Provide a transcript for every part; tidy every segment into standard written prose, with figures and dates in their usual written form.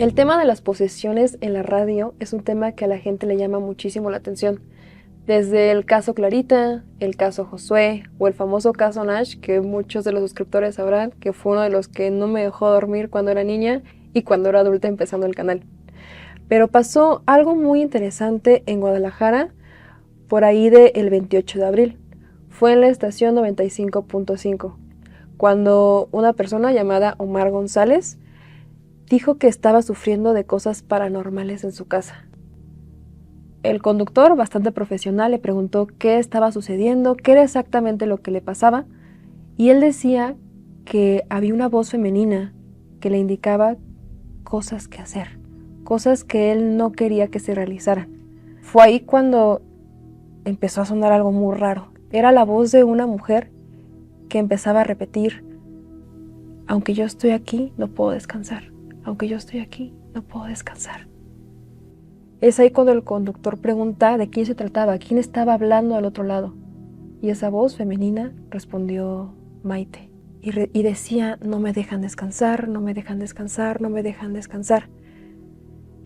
El tema de las posesiones en la radio es un tema que a la gente le llama muchísimo la atención. Desde el caso Clarita, el caso Josué o el famoso caso Nash, que muchos de los suscriptores sabrán que fue uno de los que no me dejó dormir cuando era niña y cuando era adulta empezando el canal. Pero pasó algo muy interesante en Guadalajara por ahí del 28 de abril. Fue en la estación 95.5, cuando una persona llamada Omar González dijo que estaba sufriendo de cosas paranormales en su casa. El conductor, bastante profesional, le preguntó qué estaba sucediendo, qué era exactamente lo que le pasaba, y él decía que había una voz femenina que le indicaba cosas que hacer, cosas que él no quería que se realizaran. Fue ahí cuando empezó a sonar algo muy raro. Era la voz de una mujer que empezaba a repetir: aunque yo estoy aquí, no puedo descansar. Aunque yo estoy aquí, no puedo descansar. Es ahí cuando el conductor pregunta de quién se trataba, quién estaba hablando al otro lado. Y esa voz femenina respondió Maite. Y decía: no me dejan descansar, no me dejan descansar, no me dejan descansar.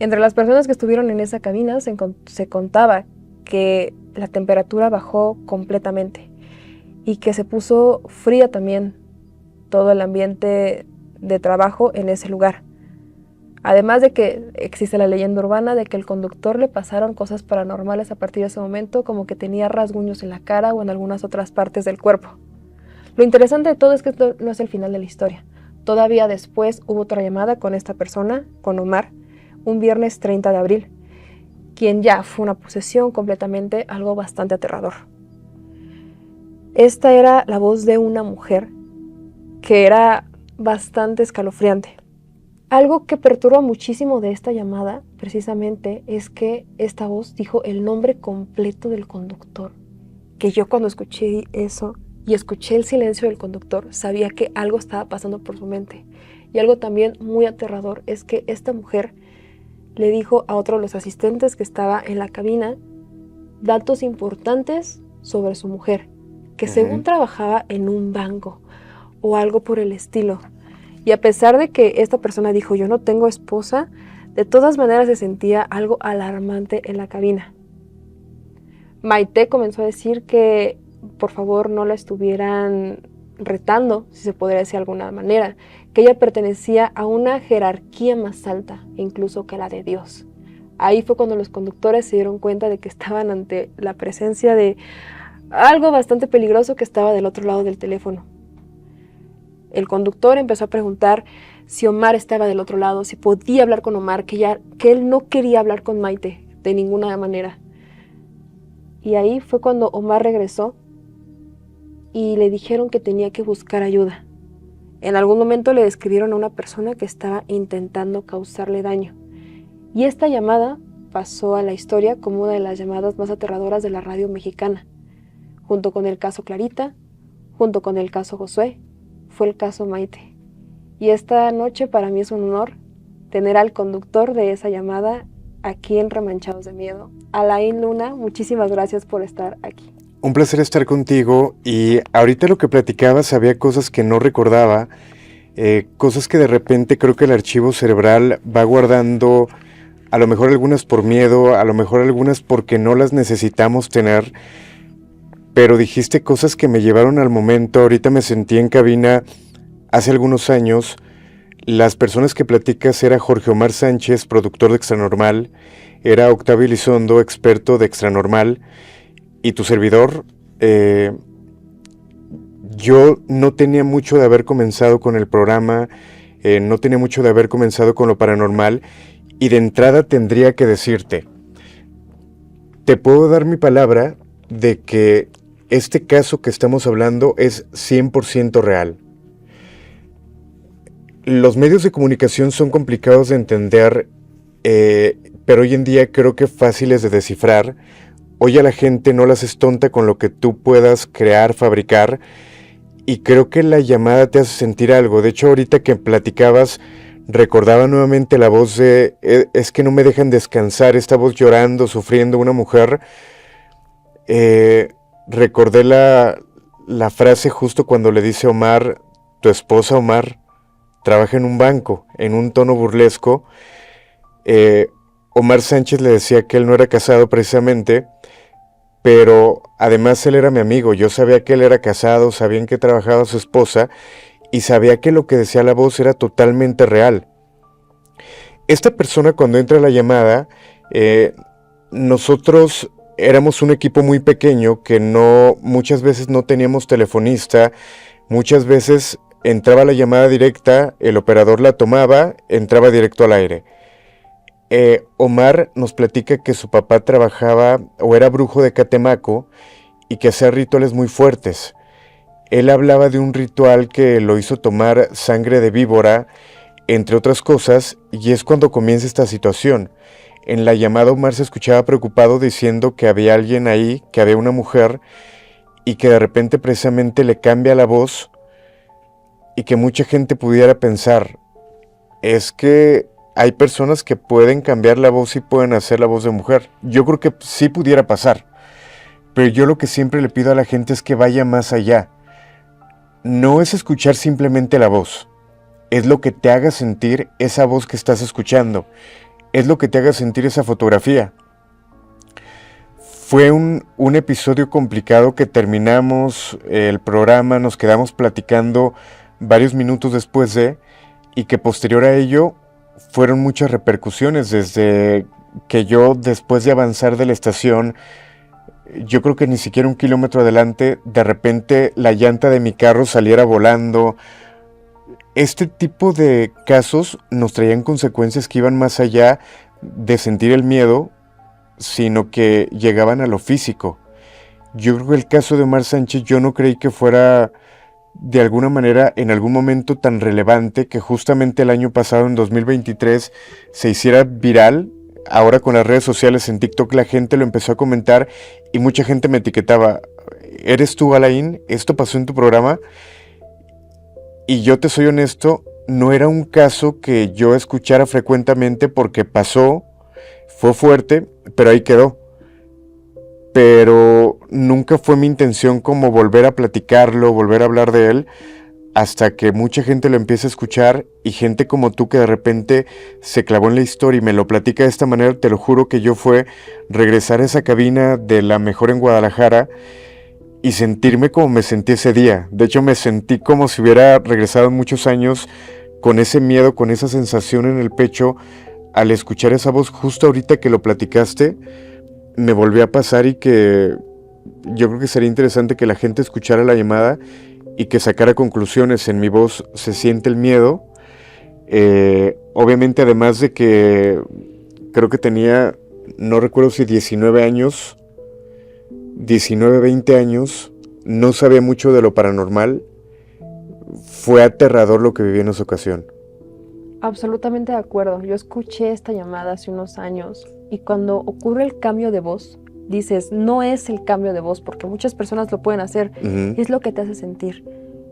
Entre las personas que estuvieron en esa cabina se contaba que la temperatura bajó completamente y que se puso fría también todo el ambiente de trabajo en ese lugar. Además de que existe la leyenda urbana de que al conductor le pasaron cosas paranormales a partir de ese momento, como que tenía rasguños en la cara o en algunas otras partes del cuerpo. Lo interesante de todo es que esto no es el final de la historia. Todavía después hubo otra llamada con esta persona, con Omar, un viernes 30 de abril, quien ya fue una posesión completamente, algo bastante aterrador. Esta era la voz de una mujer que era bastante escalofriante. Algo que perturba muchísimo de esta llamada, precisamente, es que esta voz dijo el nombre completo del conductor. Que yo cuando escuché eso y escuché el silencio del conductor, sabía que algo estaba pasando por su mente. Y algo también muy aterrador es que esta mujer le dijo a otro de los asistentes que estaba en la cabina datos importantes sobre su mujer, que según trabajaba en un banco o algo por el estilo. Y a pesar de que esta persona dijo yo no tengo esposa, de todas maneras se sentía algo alarmante en la cabina. Maite comenzó a decir que por favor no la estuvieran retando, si se podría decir de alguna manera, que ella pertenecía a una jerarquía más alta, incluso que la de Dios. Ahí fue cuando los conductores se dieron cuenta de que estaban ante la presencia de algo bastante peligroso que estaba del otro lado del teléfono. El conductor empezó a preguntar si Omar estaba del otro lado, si podía hablar con Omar, que él no quería hablar con Maite de ninguna manera. Y ahí fue cuando Omar regresó y le dijeron que tenía que buscar ayuda. En algún momento le describieron a una persona que estaba intentando causarle daño. Y esta llamada pasó a la historia como una de las llamadas más aterradoras de la radio mexicana. Junto con el caso Clarita, junto con el caso Josué, fue el caso Maite. Y esta noche para mí es un honor tener al conductor de esa llamada aquí en Remanchados de Miedo. Alain Luna, muchísimas gracias por estar aquí. Un placer estar contigo, y ahorita lo que platicabas había cosas que no recordaba, cosas que de repente creo que el archivo cerebral va guardando, a lo mejor algunas por miedo, a lo mejor algunas porque no las necesitamos tener, pero dijiste cosas que me llevaron al momento. Ahorita me sentí en cabina hace algunos años. Las personas que platicas era Jorge Omar Sánchez, productor de Extranormal, era Octavio Elizondo, experto de Extranormal, y tu servidor. Yo no tenía mucho de haber comenzado con el programa, no tenía mucho de haber comenzado con lo paranormal, y de entrada tendría que decirte, te puedo dar mi palabra de que este caso que estamos hablando es 100% real. Los medios de comunicación son complicados de entender, pero hoy en día creo que fáciles de descifrar. Hoy a la gente no la haces tonta con lo que tú puedas crear, fabricar, y creo que la llamada te hace sentir algo. De hecho, ahorita que platicabas, recordaba nuevamente la voz de, es que no me dejan descansar, esta voz llorando, sufriendo, una mujer. Recordé la frase justo cuando le dice Omar, tu esposa Omar trabaja en un banco, en un tono burlesco, Omar Sánchez le decía que él no era casado precisamente, pero además él era mi amigo. Yo sabía que él era casado, sabía en qué trabajaba su esposa y sabía que lo que decía la voz era totalmente real. Esta persona, cuando entra a la llamada, nosotros éramos un equipo muy pequeño que muchas veces no teníamos telefonista, muchas veces entraba la llamada directa, el operador la tomaba, entraba directo al aire. Omar nos platica que su papá trabajaba o era brujo de Catemaco y que hacía rituales muy fuertes. Él hablaba de un ritual que lo hizo tomar sangre de víbora, entre otras cosas, y es cuando comienza esta situación. En la llamada Omar se escuchaba preocupado diciendo que había alguien ahí, que había una mujer, y que de repente precisamente le cambia la voz, y que mucha gente pudiera pensar, es que hay personas que pueden cambiar la voz y pueden hacer la voz de mujer. Yo creo que sí pudiera pasar, pero yo lo que siempre le pido a la gente es que vaya más allá. No es escuchar simplemente la voz, es lo que te haga sentir esa voz que estás escuchando, es lo que te haga sentir esa fotografía. Fue un episodio complicado que terminamos el programa, nos quedamos platicando varios minutos después y que posterior a ello fueron muchas repercusiones, desde que yo, después de avanzar de la estación, yo creo que ni siquiera 1 kilómetro adelante, de repente la llanta de mi carro saliera volando. Este tipo de casos nos traían consecuencias que iban más allá de sentir el miedo, sino que llegaban a lo físico. Yo creo que el caso de Omar Sánchez, yo no creí que fuera de alguna manera en algún momento tan relevante que justamente el año pasado, en 2023, se hiciera viral. Ahora con las redes sociales, en TikTok, la gente lo empezó a comentar y mucha gente me etiquetaba, ¿eres tú, Alain? ¿Esto pasó en tu programa? Y yo te soy honesto, no era un caso que yo escuchara frecuentemente porque pasó, fue fuerte, pero ahí quedó. Pero nunca fue mi intención como volver a platicarlo, volver a hablar de él, hasta que mucha gente lo empieza a escuchar y gente como tú que de repente se clavó en la historia y me lo platica de esta manera. Te lo juro que yo fue regresar a esa cabina de La Mejor en Guadalajara y sentirme como me sentí ese día. De hecho, me sentí como si hubiera regresado muchos años con ese miedo, con esa sensación en el pecho al escuchar esa voz. Justo ahorita que lo platicaste, me volvió a pasar y que yo creo que sería interesante que la gente escuchara la llamada y que sacara conclusiones. En mi voz se siente el miedo. Obviamente, además de que creo que tenía, no recuerdo si 19 años, 19, 20 años, no sabía mucho de lo paranormal. Fue aterrador lo que viví en esa ocasión. Absolutamente de acuerdo. Yo escuché esta llamada hace unos años y cuando ocurre el cambio de voz, dices, no es el cambio de voz, porque muchas personas lo pueden hacer, es lo que te hace sentir.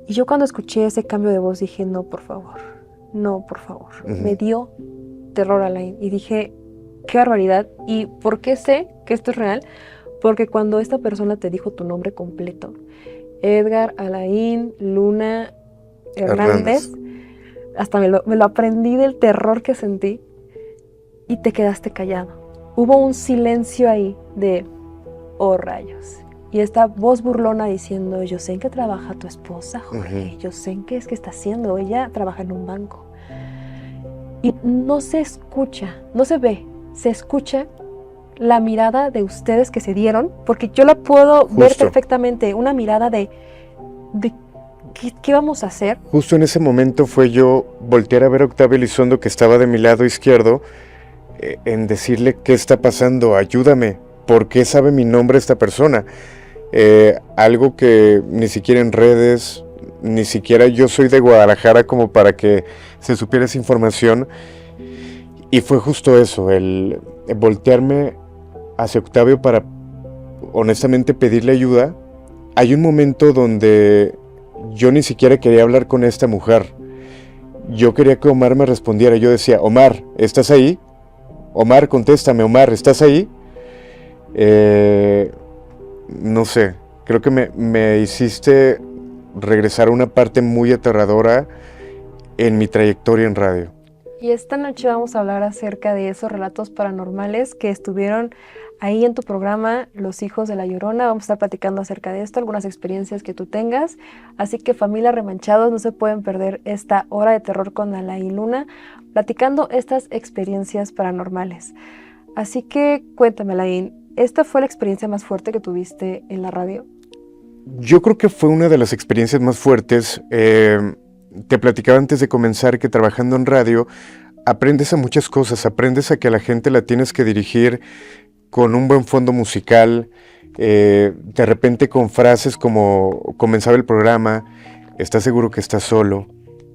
Y yo cuando escuché ese cambio de voz dije, no, por favor, no, por favor. Me dio terror, Alain, y dije, qué barbaridad. ¿Y por qué sé que esto es real? Porque cuando esta persona te dijo tu nombre completo, Edgar Alain Luna Hernández, hasta me lo aprendí del terror que sentí y te quedaste callado. Hubo un silencio ahí de, oh rayos. Y esta voz burlona diciendo, yo sé en qué trabaja tu esposa, Jorge, yo sé en qué es que está haciendo, ella trabaja en un banco. Y no se escucha, no se ve, se escucha la mirada de ustedes que se dieron, porque yo la puedo ver perfectamente, una mirada de ¿qué vamos a hacer? Justo en ese momento fue yo voltear a ver a Octavio Elizondo, que estaba de mi lado izquierdo, en decirle, ¿qué está pasando? Ayúdame, ¿por qué sabe mi nombre esta persona? Algo que ni siquiera en redes, ni siquiera yo soy de Guadalajara como para que se supiera esa información. Y fue justo eso, el voltearme hacia Octavio para honestamente pedirle ayuda. Hay un momento donde yo ni siquiera quería hablar con esta mujer. Yo quería que Omar me respondiera. Yo decía, Omar, ¿estás ahí? Omar, contéstame. Omar, ¿estás ahí? No sé, creo que me hiciste regresar a una parte muy aterradora en mi trayectoria en radio. Y esta noche vamos a hablar acerca de esos relatos paranormales que estuvieron ahí en tu programa, Los Hijos de la Llorona. Vamos a estar platicando acerca de esto, algunas experiencias que tú tengas. Así que familia Remanchados, no se pueden perder esta hora de terror con Alain Luna, platicando estas experiencias paranormales. Así que cuéntame, Alain, ¿esta fue la experiencia más fuerte que tuviste en la radio? Yo creo que fue una de las experiencias más fuertes. Te platicaba antes de comenzar que trabajando en radio aprendes a muchas cosas, aprendes a que a la gente la tienes que dirigir con un buen fondo musical, de repente con frases como comenzaba el programa: ¿estás seguro que estás solo?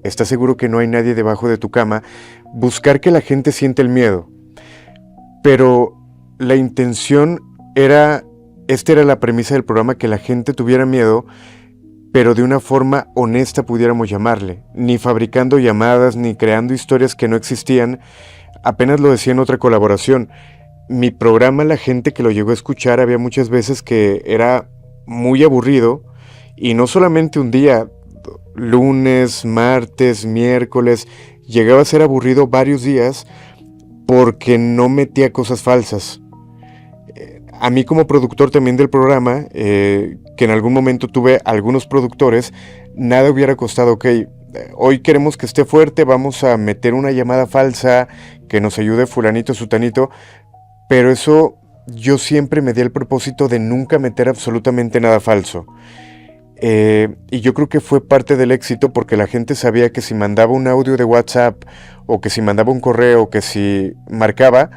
¿Estás seguro que no hay nadie debajo de tu cama? Buscar que la gente siente el miedo. Pero la intención era, esta era la premisa del programa, que la gente tuviera miedo, pero de una forma honesta pudiéramos llamarle, ni fabricando llamadas, ni creando historias que no existían. Apenas lo decía en otra colaboración, mi programa, la gente que lo llegó a escuchar, había muchas veces que era muy aburrido, y no solamente un día, lunes, martes, miércoles, llegaba a ser aburrido varios días porque no metía cosas falsas. A mí como productor también del programa, que en algún momento tuve algunos productores, nada hubiera costado, ok, hoy queremos que esté fuerte, vamos a meter una llamada falsa, que nos ayude fulanito, sutanito, pero eso yo siempre me di el propósito de nunca meter absolutamente nada falso. Y yo creo que fue parte del éxito, porque la gente sabía que si mandaba un audio de WhatsApp, o que si mandaba un correo, o que si marcaba,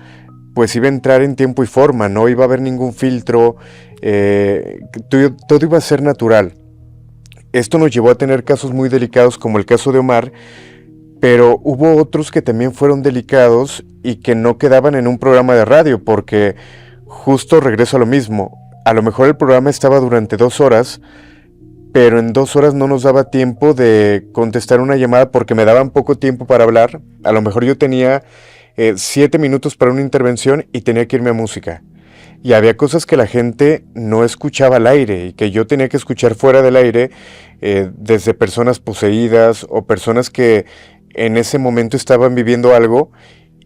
pues iba a entrar en tiempo y forma, no iba a haber ningún filtro, todo iba a ser natural. Esto nos llevó a tener casos muy delicados, como el caso de Omar, pero hubo otros que también fueron delicados y que no quedaban en un programa de radio, porque justo regreso a lo mismo. A lo mejor el programa estaba durante 2 horas, pero en 2 horas no nos daba tiempo de contestar una llamada porque me daban poco tiempo para hablar. A lo mejor yo tenía 7 minutos para una intervención y tenía que irme a música. Y había cosas que la gente no escuchaba al aire y que yo tenía que escuchar fuera del aire, desde personas poseídas o personas que en ese momento estaban viviendo algo,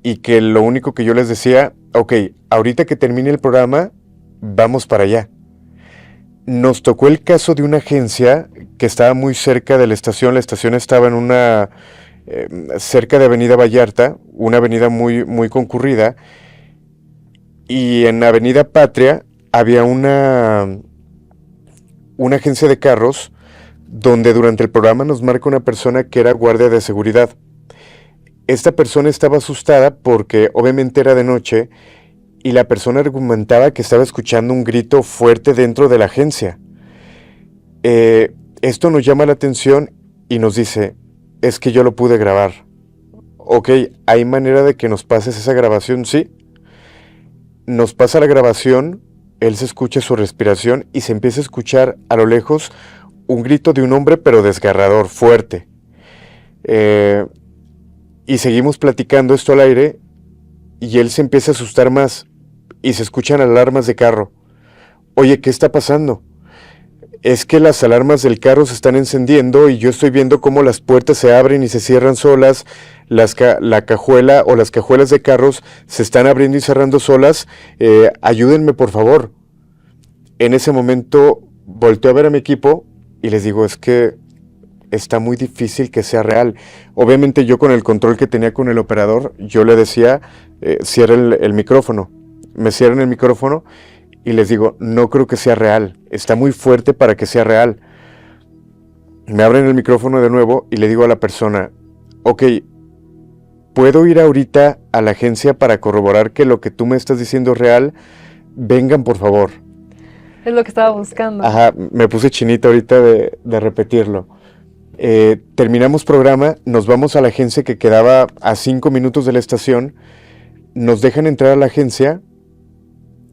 y que lo único que yo les decía: ok, ahorita que termine el programa, vamos para allá. Nos tocó el caso de una agencia que estaba muy cerca de la estación estaba en una, cerca de Avenida Vallarta, una avenida muy, muy concurrida, y en Avenida Patria había una agencia de carros, donde durante el programa nos marca una persona que era guardia de seguridad. Esta persona estaba asustada porque obviamente era de noche, y la persona argumentaba que estaba escuchando un grito fuerte dentro de la agencia. Esto nos llama la atención y nos dice: es que yo lo pude grabar. Ok, ¿hay manera de que nos pases esa grabación? Sí. Nos pasa la grabación, él se escucha su respiración y se empieza a escuchar a lo lejos un grito de un hombre, pero desgarrador, fuerte. Y seguimos platicando esto al aire, y él se empieza a asustar más, y se escuchan alarmas de carro. Oye, ¿qué está pasando? Es que las alarmas del carro se están encendiendo y yo estoy viendo cómo las puertas se abren y se cierran solas, la cajuela o las cajuelas de carros se están abriendo y cerrando solas, ayúdenme por favor. En ese momento volteo a ver a mi equipo y les digo: es que está muy difícil que sea real. Obviamente yo, con el control que tenía con el operador, yo le decía: cierra el micrófono. Me cierran el micrófono y les digo: no creo que sea real, está muy fuerte para que sea real. Me abren el micrófono de nuevo y le digo a la persona: ok, ¿puedo ir ahorita a la agencia para corroborar que lo que tú me estás diciendo es real? Vengan por favor. Es lo que estaba buscando. Ajá, me puse chinita ahorita de repetirlo. Terminamos programa, nos vamos a la agencia que quedaba a 5 minutos de la estación, nos dejan entrar a la agencia.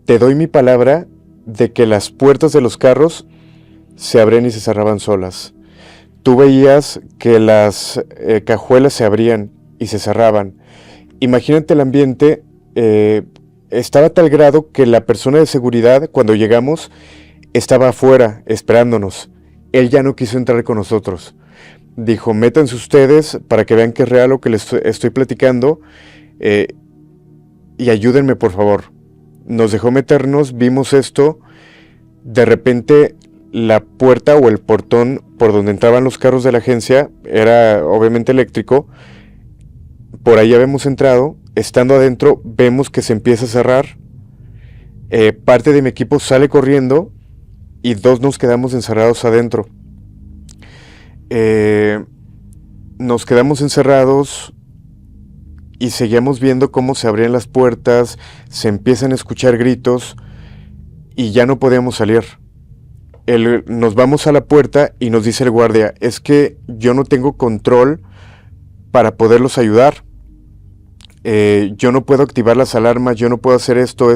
Te doy mi palabra de que las puertas de los carros se abrían y se cerraban solas. Tú veías que las cajuelas se abrían y se cerraban. Imagínate el ambiente, estaba a tal grado que la persona de seguridad, cuando llegamos, estaba afuera esperándonos. Él ya no quiso entrar con nosotros. dijo, métanse ustedes para que vean que es real lo que les estoy platicando, y ayúdenme por favor. Nos dejó meternos, vimos esto, de repente la puerta o el portón por donde entraban los carros de la agencia era obviamente eléctrico, por ahí habíamos entrado, estando adentro vemos que se empieza a cerrar, parte de mi equipo sale corriendo y 2 nos quedamos encerrados adentro. Nos quedamos encerrados y seguíamos viendo cómo se abrían las puertas, se empiezan a escuchar gritos y ya no podíamos salir. Nos vamos a la puerta y nos dice el guardia, es que yo no tengo control para poderlos ayudar. Yo no puedo activar las alarmas, yo no puedo hacer esto,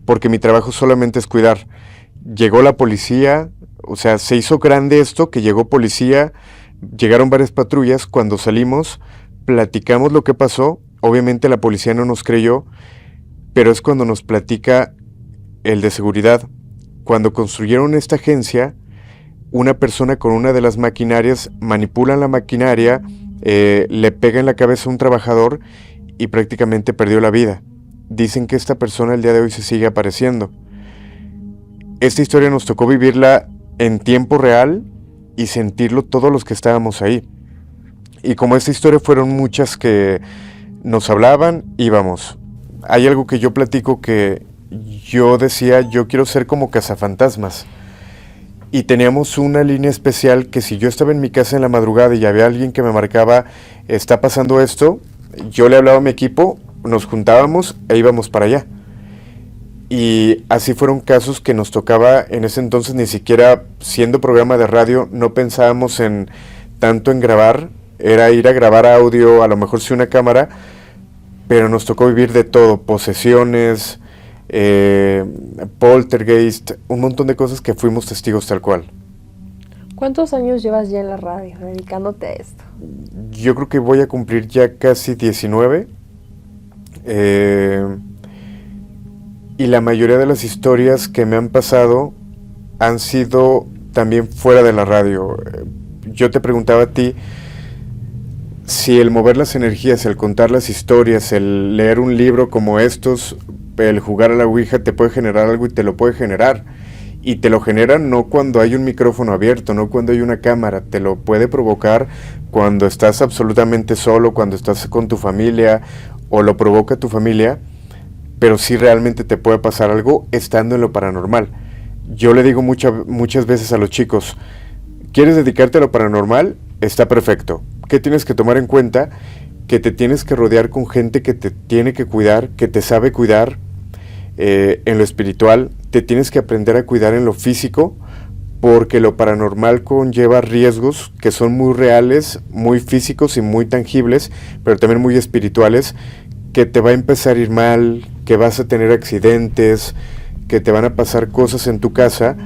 porque mi trabajo solamente es cuidar. Llegó la policía, o sea, se hizo grande esto, que llegó policía, llegaron varias patrullas. Cuando salimos, platicamos lo que pasó, obviamente la policía no nos creyó, pero es cuando nos platica el de seguridad. Cuando construyeron esta agencia, una persona con una de las maquinarias manipula la maquinaria, le pega en la cabeza a un trabajador y prácticamente perdió la vida. Dicen que esta persona el día de hoy se sigue apareciendo. Esta historia nos tocó vivirla en tiempo real y sentirlo todos los que estábamos ahí. Y como esta historia fueron muchas que nos hablaban, íbamos. Hay algo que yo platico que yo decía, yo quiero ser como cazafantasmas. Y teníamos una línea especial que si yo estaba en mi casa en la madrugada y había alguien que me marcaba, está pasando esto, yo le hablaba a mi equipo, nos juntábamos e íbamos para allá. Y así fueron casos que nos tocaba en ese entonces, ni siquiera siendo programa de radio, no pensábamos en tanto en grabar, era ir a grabar audio, a lo mejor sí una cámara, pero nos tocó vivir de todo, posesiones, poltergeist, un montón de cosas que fuimos testigos tal cual. ¿Cuántos años llevas ya en la radio dedicándote a esto? Yo creo que voy a cumplir ya casi 19. Y la mayoría de las historias que me han pasado han sido también fuera de la radio. Yo te preguntaba a ti si el mover las energías, el contar las historias, el leer un libro como estos, el jugar a la Ouija te puede generar algo y te lo puede generar. Y te lo genera no cuando hay un micrófono abierto, no cuando hay una cámara, te lo puede provocar cuando estás absolutamente solo, cuando estás con tu familia o lo provoca tu familia, pero sí realmente te puede pasar algo estando en lo paranormal. Yo le digo muchas veces a los chicos, ¿quieres dedicarte a lo paranormal? Está perfecto. ¿Qué tienes que tomar en cuenta? Que te tienes que rodear con gente que te tiene que cuidar, que te sabe cuidar en lo espiritual, te tienes que aprender a cuidar en lo físico, porque lo paranormal conlleva riesgos que son muy reales, muy físicos y muy tangibles, pero también muy espirituales, que te va a empezar a ir mal, que vas a tener accidentes, que te van a pasar cosas en tu casa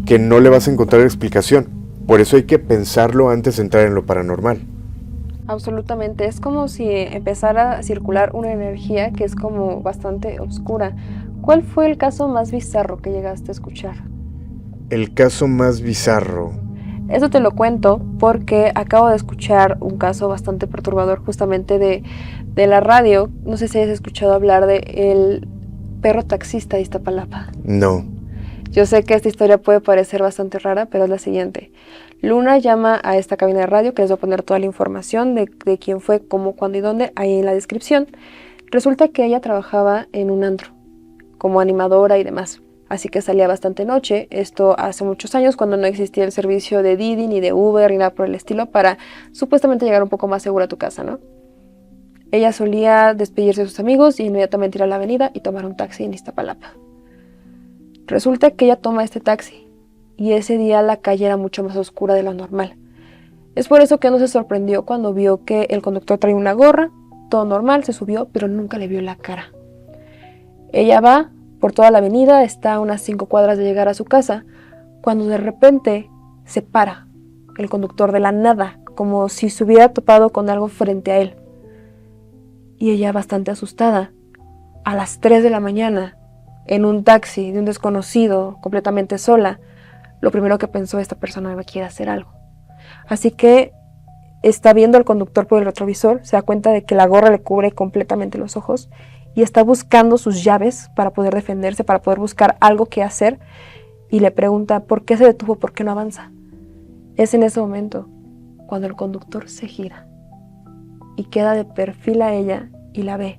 que no le vas a encontrar explicación. Por eso hay que pensarlo antes de entrar en lo paranormal. Absolutamente, es como si empezara a circular una energía que es como bastante oscura. ¿Cuál fue el caso más bizarro que llegaste a escuchar? El caso más bizarro. Eso te lo cuento porque acabo de escuchar un caso bastante perturbador justamente de la radio. No sé si has escuchado hablar de el perro taxista de Iztapalapa. No. Yo sé que esta historia puede parecer bastante rara, pero es la siguiente. Luna llama a esta cabina de radio, que les voy a poner toda la información de quién fue, cómo, cuándo y dónde, ahí en la descripción. Resulta que ella trabajaba en un antro, como animadora y demás. Así que salía bastante noche, esto hace muchos años, cuando no existía el servicio de Didi, ni de Uber, ni nada por el estilo, para supuestamente llegar un poco más segura a tu casa, ¿no? Ella solía despedirse de sus amigos y inmediatamente ir a la avenida y tomar un taxi en Iztapalapa. Resulta que ella toma este taxi y ese día la calle era mucho más oscura de lo normal. Es por eso que no se sorprendió cuando vio que el conductor traía una gorra, todo normal, se subió, pero nunca le vio la cara. Ella va por toda la avenida, está a unas 5 cuadras de llegar a su casa, cuando de repente se para el conductor de la nada, como si se hubiera topado con algo frente a él. Y ella, bastante asustada, a las 3 de la mañana, en un taxi de un desconocido, completamente sola, lo primero que pensó, esta persona me quiere hacer algo. Así que está viendo al conductor por el retrovisor, se da cuenta de que la gorra le cubre completamente los ojos y está buscando sus llaves para poder defenderse, para poder buscar algo que hacer, y le pregunta por qué se detuvo, por qué no avanza. Es en ese momento cuando el conductor se gira y queda de perfil a ella y la ve.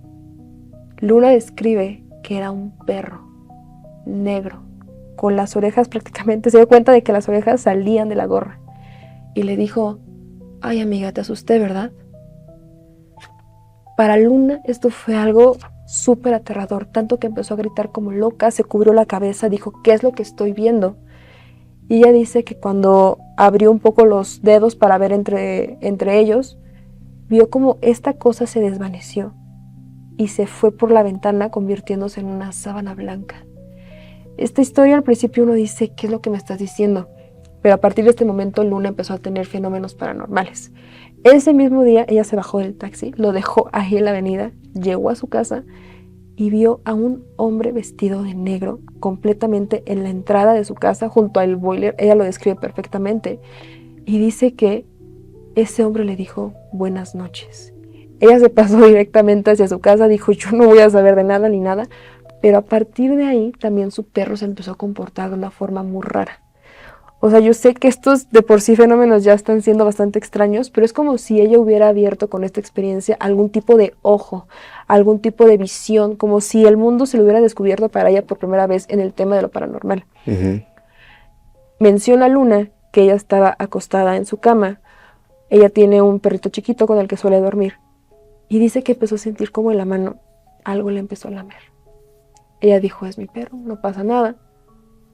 Luna describe que era un perro negro, con las orejas prácticamente, se dio cuenta de que las orejas salían de la gorra, y le dijo: ay, amiga, te asusté, ¿verdad? Para Luna esto fue algo súper aterrador, tanto que empezó a gritar como loca, se cubrió la cabeza, dijo: ¿qué es lo que estoy viendo? Y ella dice que cuando abrió un poco los dedos para ver entre ellos, vio como esta cosa se desvaneció y se fue por la ventana convirtiéndose en una sábana blanca. Esta historia al principio uno dice: ¿qué es lo que me estás diciendo? Pero a partir de este momento Luna empezó a tener fenómenos paranormales. Ese mismo día ella se bajó del taxi, lo dejó ahí en la avenida, llegó a su casa y vio a un hombre vestido de negro completamente en la entrada de su casa junto al boiler. Ella lo describe perfectamente y dice que ese hombre le dijo: buenas noches. Ella se pasó directamente hacia su casa, dijo: yo no voy a saber de nada ni nada, pero a partir de ahí también su perro se empezó a comportar de una forma muy rara. O sea, yo sé que estos de por sí fenómenos ya están siendo bastante extraños, pero es como si ella hubiera abierto con esta experiencia algún tipo de ojo, algún tipo de visión, como si el mundo se lo hubiera descubierto para ella por primera vez en el tema de lo paranormal. Uh-huh. Menciona Luna que ella estaba acostada en su cama. Ella tiene un perrito chiquito con el que suele dormir. Y dice que empezó a sentir como en la mano algo le empezó a lamer. Ella dijo: es mi perro, no pasa nada.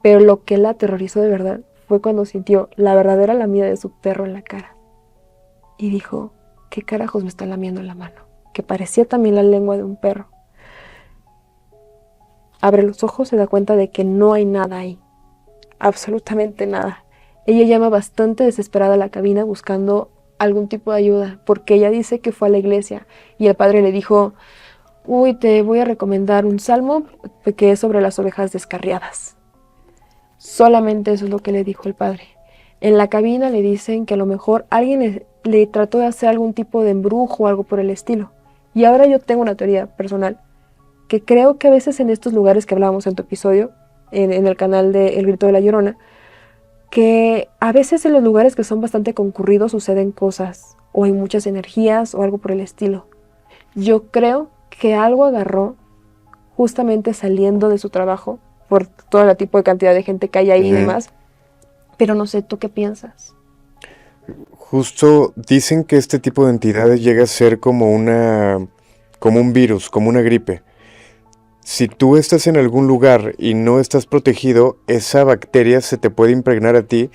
Pero lo que la aterrorizó de verdad fue cuando sintió la verdadera lamida de su perro en la cara. Y dijo: ¿qué carajos me está lamiendo en la mano? Que parecía también la lengua de un perro. Abre los ojos, se da cuenta de que no hay nada ahí. Absolutamente nada. Ella llama bastante desesperada a la cabina buscando algún tipo de ayuda, porque ella dice que fue a la iglesia y el padre le dijo: uy, te voy a recomendar un salmo que es sobre las ovejas descarriadas. Solamente eso es lo que le dijo el padre. En la cabina le dicen que a lo mejor alguien le trató de hacer algún tipo de embrujo o algo por el estilo. Y ahora yo tengo una teoría personal, que creo que a veces en estos lugares que hablábamos en tu episodio, en el canal de El Grito de la Llorona, que a veces en los lugares que son bastante concurridos suceden cosas, o hay muchas energías o algo por el estilo. Yo creo que algo agarró justamente saliendo de su trabajo, por todo el tipo de cantidad de gente que hay ahí y demás. Pero no sé, ¿tú qué piensas? Justo dicen que este tipo de entidades llega a ser como un virus, como una gripe. Si tú estás en algún lugar y no estás protegido, esa bacteria se te puede impregnar a ti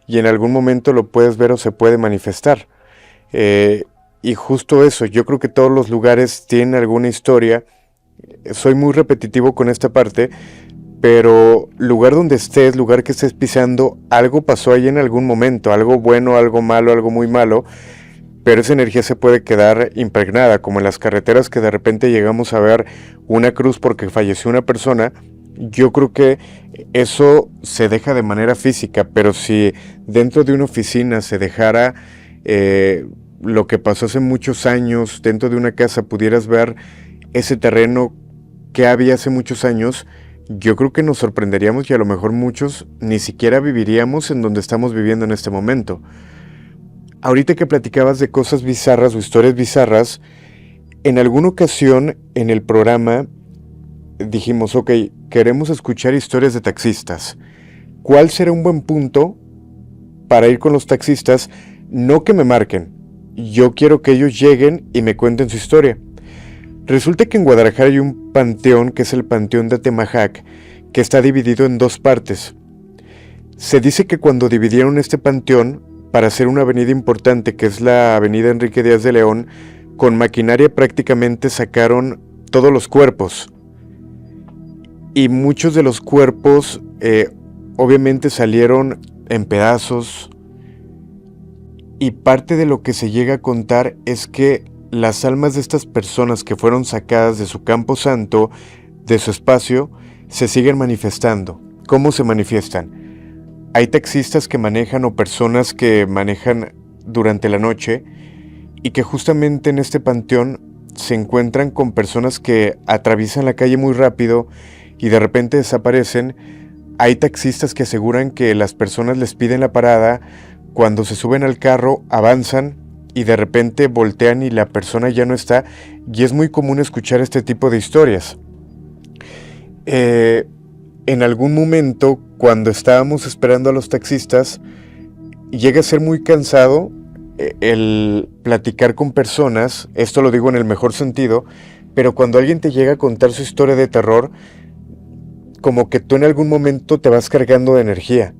y en algún momento lo puedes ver o se puede manifestar. Y justo eso, yo creo que todos los lugares tienen alguna historia. Soy muy repetitivo con esta parte, pero lugar donde estés, lugar que estés pisando, algo pasó ahí en algún momento, algo bueno, algo malo, algo muy malo, pero esa energía se puede quedar impregnada, como en las carreteras que de repente llegamos a ver una cruz porque falleció una persona. Yo creo que eso se deja de manera física, pero si dentro de una oficina se dejara lo que pasó hace muchos años, dentro de una casa pudieras ver ese terreno que había hace muchos años, yo creo que nos sorprenderíamos y a lo mejor muchos ni siquiera viviríamos en donde estamos viviendo en este momento. Ahorita que platicabas de cosas bizarras o historias bizarras, en alguna ocasión en el programa dijimos: ok, queremos escuchar historias de taxistas. ¿Cuál será un buen punto para ir con los taxistas? No que me marquen, yo quiero que ellos lleguen y me cuenten su historia. Resulta que en Guadalajara hay un panteón que es el Panteón de Atemajac, que está dividido en dos partes. Se dice que cuando dividieron este panteón para hacer una avenida importante, que es la avenida Enrique Díaz de León, con maquinaria prácticamente sacaron todos los cuerpos. Y muchos de los cuerpos obviamente salieron en pedazos. Y parte de lo que se llega a contar es que las almas de estas personas que fueron sacadas de su campo santo, de su espacio, se siguen manifestando. ¿Cómo se manifiestan? Hay taxistas que manejan o personas que manejan durante la noche y que justamente en este panteón se encuentran con personas que atraviesan la calle muy rápido y de repente desaparecen. Hay taxistas que aseguran que las personas les piden la parada, cuando se suben al carro avanzan y de repente voltean y la persona ya no está, y es muy común escuchar este tipo de historias. En algún momento, cuando estábamos esperando a los taxistas, llega a ser muy cansado el platicar con personas, esto lo digo en el mejor sentido, pero cuando alguien te llega a contar su historia de terror, como que tú en algún momento te vas cargando de energía.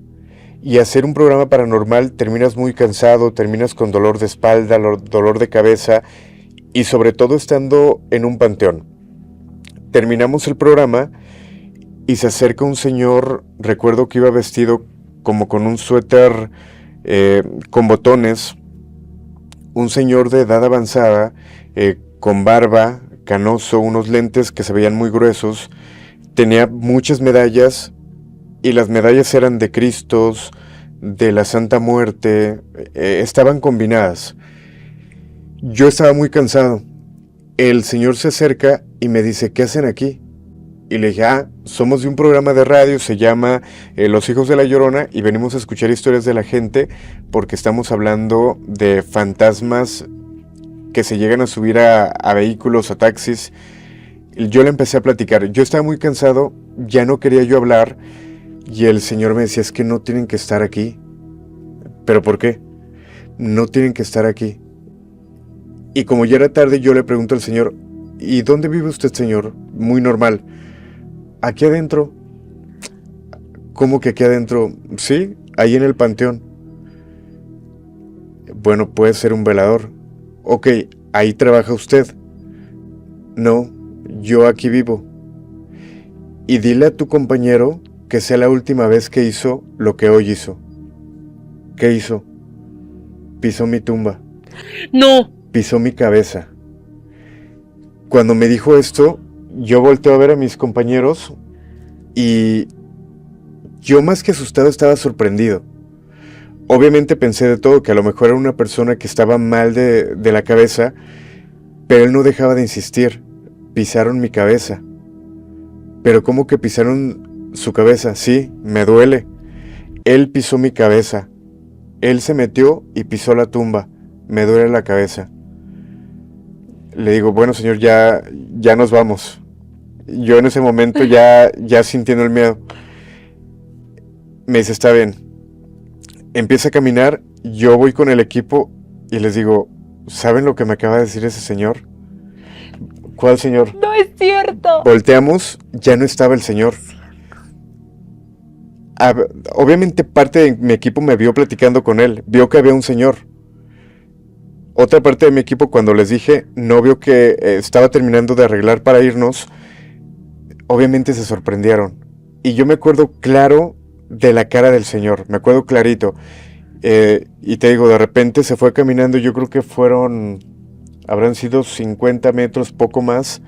Y hacer un programa paranormal terminas muy cansado, terminas con dolor de espalda, dolor de cabeza y sobre todo estando en un panteón. Terminamos el programa y se acerca un señor, recuerdo que iba vestido como con un suéter con botones, un señor de edad avanzada, con barba, canoso, unos lentes que se veían muy gruesos, tenía muchas medallas y las medallas eran de Cristos, de la Santa Muerte, estaban combinadas. Yo estaba muy cansado. El señor se acerca y me dice, ¿qué hacen aquí? Y le dije, somos de un programa de radio, se llama Los Hijos de la Llorona, y venimos a escuchar historias de la gente porque estamos hablando de fantasmas que se llegan a subir a vehículos, a taxis. Yo le empecé a platicar, yo estaba muy cansado, ya no quería yo hablar, y el señor me decía, es que no tienen que estar aquí. ¿Pero por qué? No tienen que estar aquí. Y como ya era tarde, yo le pregunto al señor, ¿y dónde vive usted, señor? Muy normal. Aquí adentro. ¿Cómo que aquí adentro? Sí, ahí en el panteón. Bueno, puede ser un velador. Ok, ahí trabaja usted. No, yo aquí vivo. Y dile a tu compañero que sea la última vez que hizo lo que hoy hizo. ¿Qué hizo? Pisó mi tumba. No. Pisó mi cabeza. Cuando me dijo esto, yo volteo a ver a mis compañeros y yo más que asustado estaba sorprendido. Obviamente pensé de todo, que a lo mejor era una persona que estaba mal de la cabeza, pero él no dejaba de insistir. Pisaron mi cabeza. Pero ¿cómo que pisaron su cabeza? Sí, me duele. Él pisó mi cabeza. Él se metió y pisó la tumba. Me duele la cabeza. Le digo, bueno señor, ya nos vamos. Yo en ese momento ya sintiendo el miedo. Me dice, está bien. Empieza a caminar, yo voy con el equipo y les digo, ¿saben lo que me acaba de decir ese señor? ¿Cuál señor? No es cierto. Volteamos, ya no estaba el señor. Obviamente parte de mi equipo me vio platicando con él, vio que había un señor. Otra parte de mi equipo, cuando les dije, no vio que estaba terminando de arreglar para irnos, obviamente se sorprendieron. Y yo me acuerdo claro de la cara del señor, me acuerdo clarito. Y te digo, de repente se fue caminando, yo creo que habrán sido 50 metros, poco más,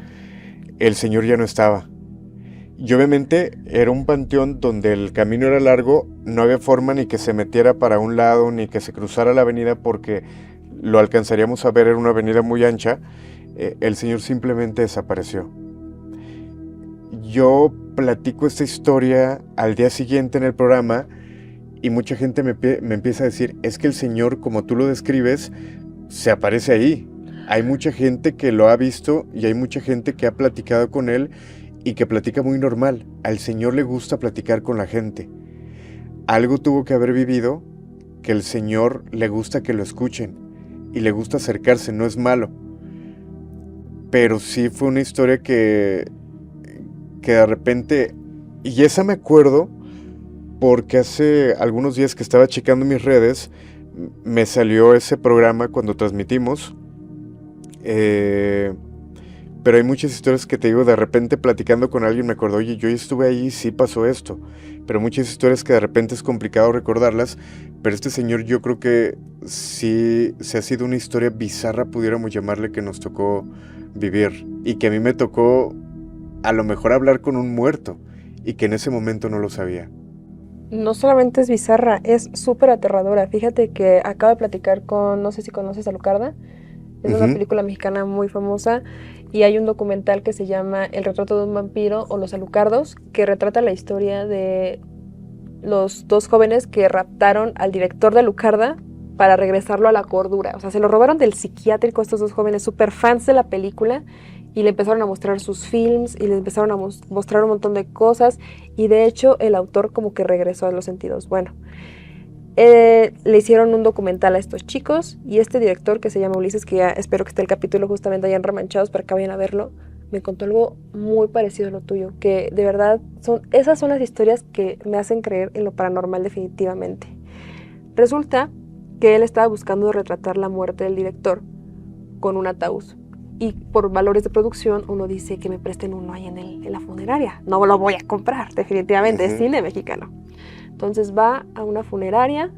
el señor ya no estaba. Y obviamente era un panteón donde el camino era largo, no había forma ni que se metiera para un lado, ni que se cruzara la avenida porque lo alcanzaríamos a ver, era una avenida muy ancha. El señor simplemente desapareció. Yo platico esta historia al día siguiente en el programa y mucha gente me empieza a decir, es que el señor, como tú lo describes, se aparece ahí. Hay mucha gente que lo ha visto y hay mucha gente que ha platicado con él y que platica muy normal. Al señor le gusta platicar con la gente. Algo tuvo que haber vivido que el señor le gusta que lo escuchen y le gusta acercarse, no es malo. Pero sí fue una historia que de repente, y esa me acuerdo porque hace algunos días que estaba checando mis redes, me salió ese programa cuando transmitimos, pero hay muchas historias que te digo, de repente platicando con alguien me acuerdo, oye, yo estuve ahí, sí pasó esto, pero muchas historias que de repente es complicado recordarlas, pero este señor yo creo que sí se ha sido una historia bizarra, pudiéramos llamarle, que nos tocó vivir, y que a mí me tocó a lo mejor hablar con un muerto, y que en ese momento no lo sabía. No solamente es bizarra, es súper aterradora. Fíjate que acabo de platicar con, no sé si conoces a Lucarda. Es una película mexicana muy famosa y hay un documental que se llama El retrato de un vampiro o Los Alucardos, que retrata la historia de los dos jóvenes que raptaron al director de Alucarda para regresarlo a la cordura. O sea, se lo robaron del psiquiátrico estos dos jóvenes súper fans de la película y le empezaron a mostrar sus films y le empezaron a mostrar un montón de cosas y de hecho el autor como que regresó a los sentidos. Bueno, le hicieron un documental a estos chicos y este director que se llama Ulises, que ya espero que esté el capítulo justamente allá en Remanchados para que vayan a verlo, me contó algo muy parecido a lo tuyo, que de verdad esas son las historias que me hacen creer en lo paranormal definitivamente. Resulta que él estaba buscando retratar la muerte del director con un ataúd y por valores de producción uno dice que me presten uno ahí en la funeraria. No lo voy a comprar, definitivamente, es cine mexicano. Entonces va a una funeraria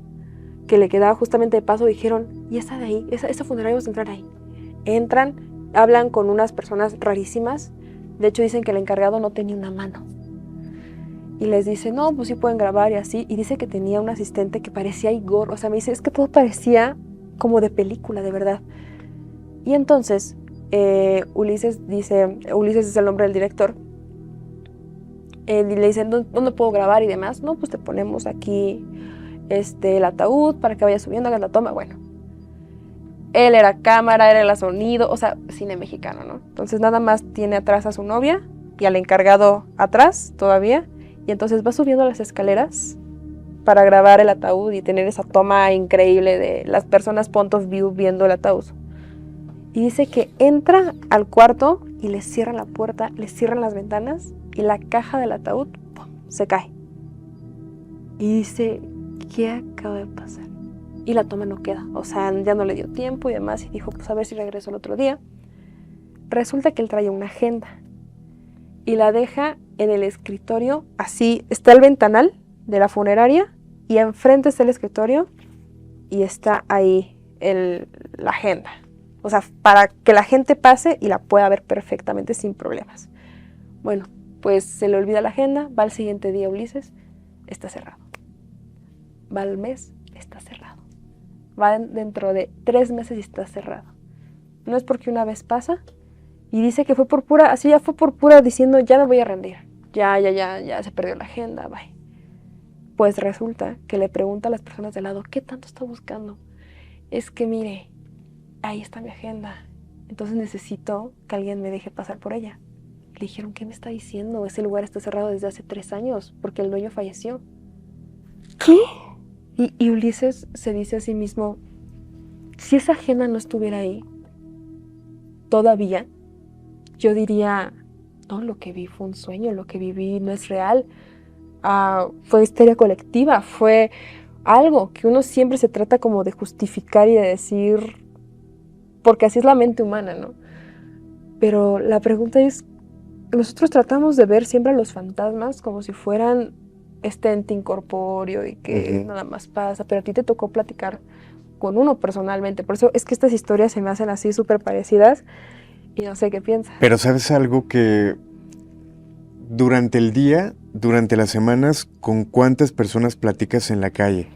que le quedaba justamente de paso, dijeron, y esa de ahí, esa funeraria, vamos a entrar ahí. Entran, hablan con unas personas rarísimas, de hecho dicen que el encargado no tenía una mano. Y les dice, no, pues sí pueden grabar y así, y dice que tenía un asistente que parecía Igor, o sea, me dice, es que todo parecía como de película, de verdad. Y entonces, Ulises es el nombre del director, y le dicen, ¿dónde puedo grabar y demás? No, pues te ponemos aquí el ataúd para que vayas subiendo, hagas la toma. Bueno, él era cámara, él era sonido, o sea, cine mexicano, ¿no? Entonces nada más tiene atrás a su novia y al encargado atrás todavía, y entonces va subiendo las escaleras para grabar el ataúd y tener esa toma increíble de las personas point of view viendo el ataúd. Y dice que entra al cuarto y le cierran la puerta, le cierran las ventanas y la caja del ataúd ¡pum!, se cae. Y dice, ¿qué acaba de pasar? Y la toma no queda, o sea, ya no le dio tiempo y demás, y dijo, pues a ver si regreso el otro día. Resulta que él traía una agenda y la deja en el escritorio, así, está el ventanal de la funeraria y enfrente está el escritorio y está ahí la agenda. O sea, para que la gente pase y la pueda ver perfectamente sin problemas. Bueno, pues se le olvida la agenda, va al siguiente día Ulises, está cerrado. Va al mes, está cerrado. Va dentro de 3 meses y está cerrado. No es porque una vez pasa y dice que fue por pura, así ya fue por pura diciendo, ya me voy a rendir. Ya se perdió la agenda, bye. Pues resulta que le pregunta a las personas de lado, ¿qué tanto está buscando? Es que mire, ahí está mi agenda, entonces necesito que alguien me deje pasar por ella. Le dijeron, ¿qué me está diciendo? Ese lugar está cerrado desde hace 3 años, porque el dueño falleció. ¿Qué? Y Ulises se dice a sí mismo, si esa agenda no estuviera ahí, todavía, yo diría, no, lo que vi fue un sueño, lo que viví no es real, fue histeria colectiva, fue algo que uno siempre se trata como de justificar y de decir, porque así es la mente humana, ¿no? Pero la pregunta es, nosotros tratamos de ver siempre a los fantasmas como si fueran este ente incorpóreo y que nada más pasa, pero a ti te tocó platicar con uno personalmente, por eso es que estas historias se me hacen así súper parecidas y no sé qué piensas. Pero ¿sabes algo? Que durante el día, durante las semanas, ¿con cuántas personas platicas en la calle?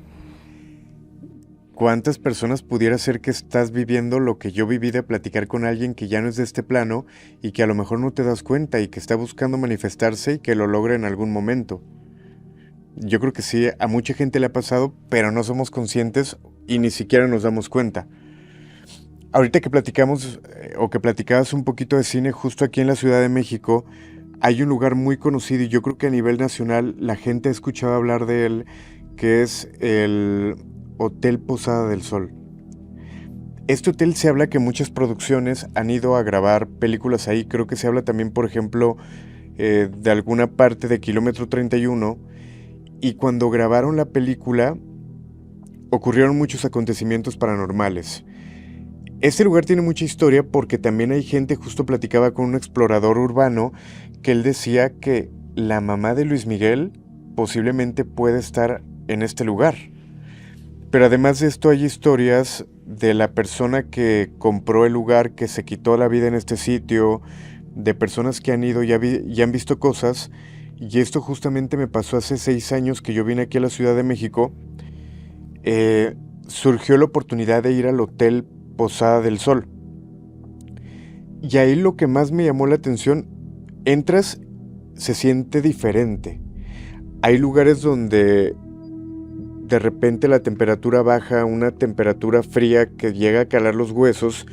¿Cuántas personas pudiera ser que estás viviendo lo que yo viví de platicar con alguien que ya no es de este plano y que a lo mejor no te das cuenta y que está buscando manifestarse y que lo logra en algún momento? Yo creo que sí, a mucha gente le ha pasado, pero no somos conscientes y ni siquiera nos damos cuenta. Ahorita que platicamos o que platicabas un poquito de cine, justo aquí en la Ciudad de México, hay un lugar muy conocido y yo creo que a nivel nacional la gente ha escuchado hablar de él, que es el Hotel Posada del Sol. Este hotel se habla que muchas producciones han ido a grabar películas ahí. Creo que se habla también, por ejemplo, de alguna parte de Kilómetro 31. Y cuando grabaron la película, ocurrieron muchos acontecimientos paranormales. Este lugar tiene mucha historia porque también hay gente, justo platicaba con un explorador urbano, que él decía que la mamá de Luis Miguel posiblemente puede estar en este lugar. Pero además de esto hay historias de la persona que compró el lugar, que se quitó la vida en este sitio, de personas que han ido y han visto cosas. Y esto justamente me pasó hace 6 años que yo vine aquí a la Ciudad de México. Surgió la oportunidad de ir al Hotel Posada del Sol. Y ahí lo que más me llamó la atención, entras, se siente diferente. Hay lugares donde de repente la temperatura baja a una temperatura fría que llega a calar los huesos,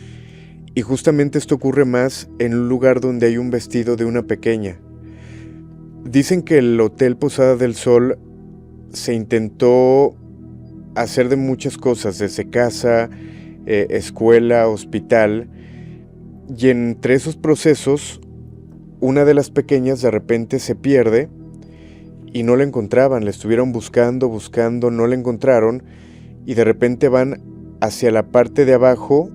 y justamente esto ocurre más en un lugar donde hay un vestido de una pequeña. Dicen que el Hotel Posada del Sol se intentó hacer de muchas cosas, desde casa, escuela, hospital, y entre esos procesos, una de las pequeñas de repente se pierde y no la encontraban, la estuvieron buscando, no la encontraron, y de repente van hacia la parte de abajo,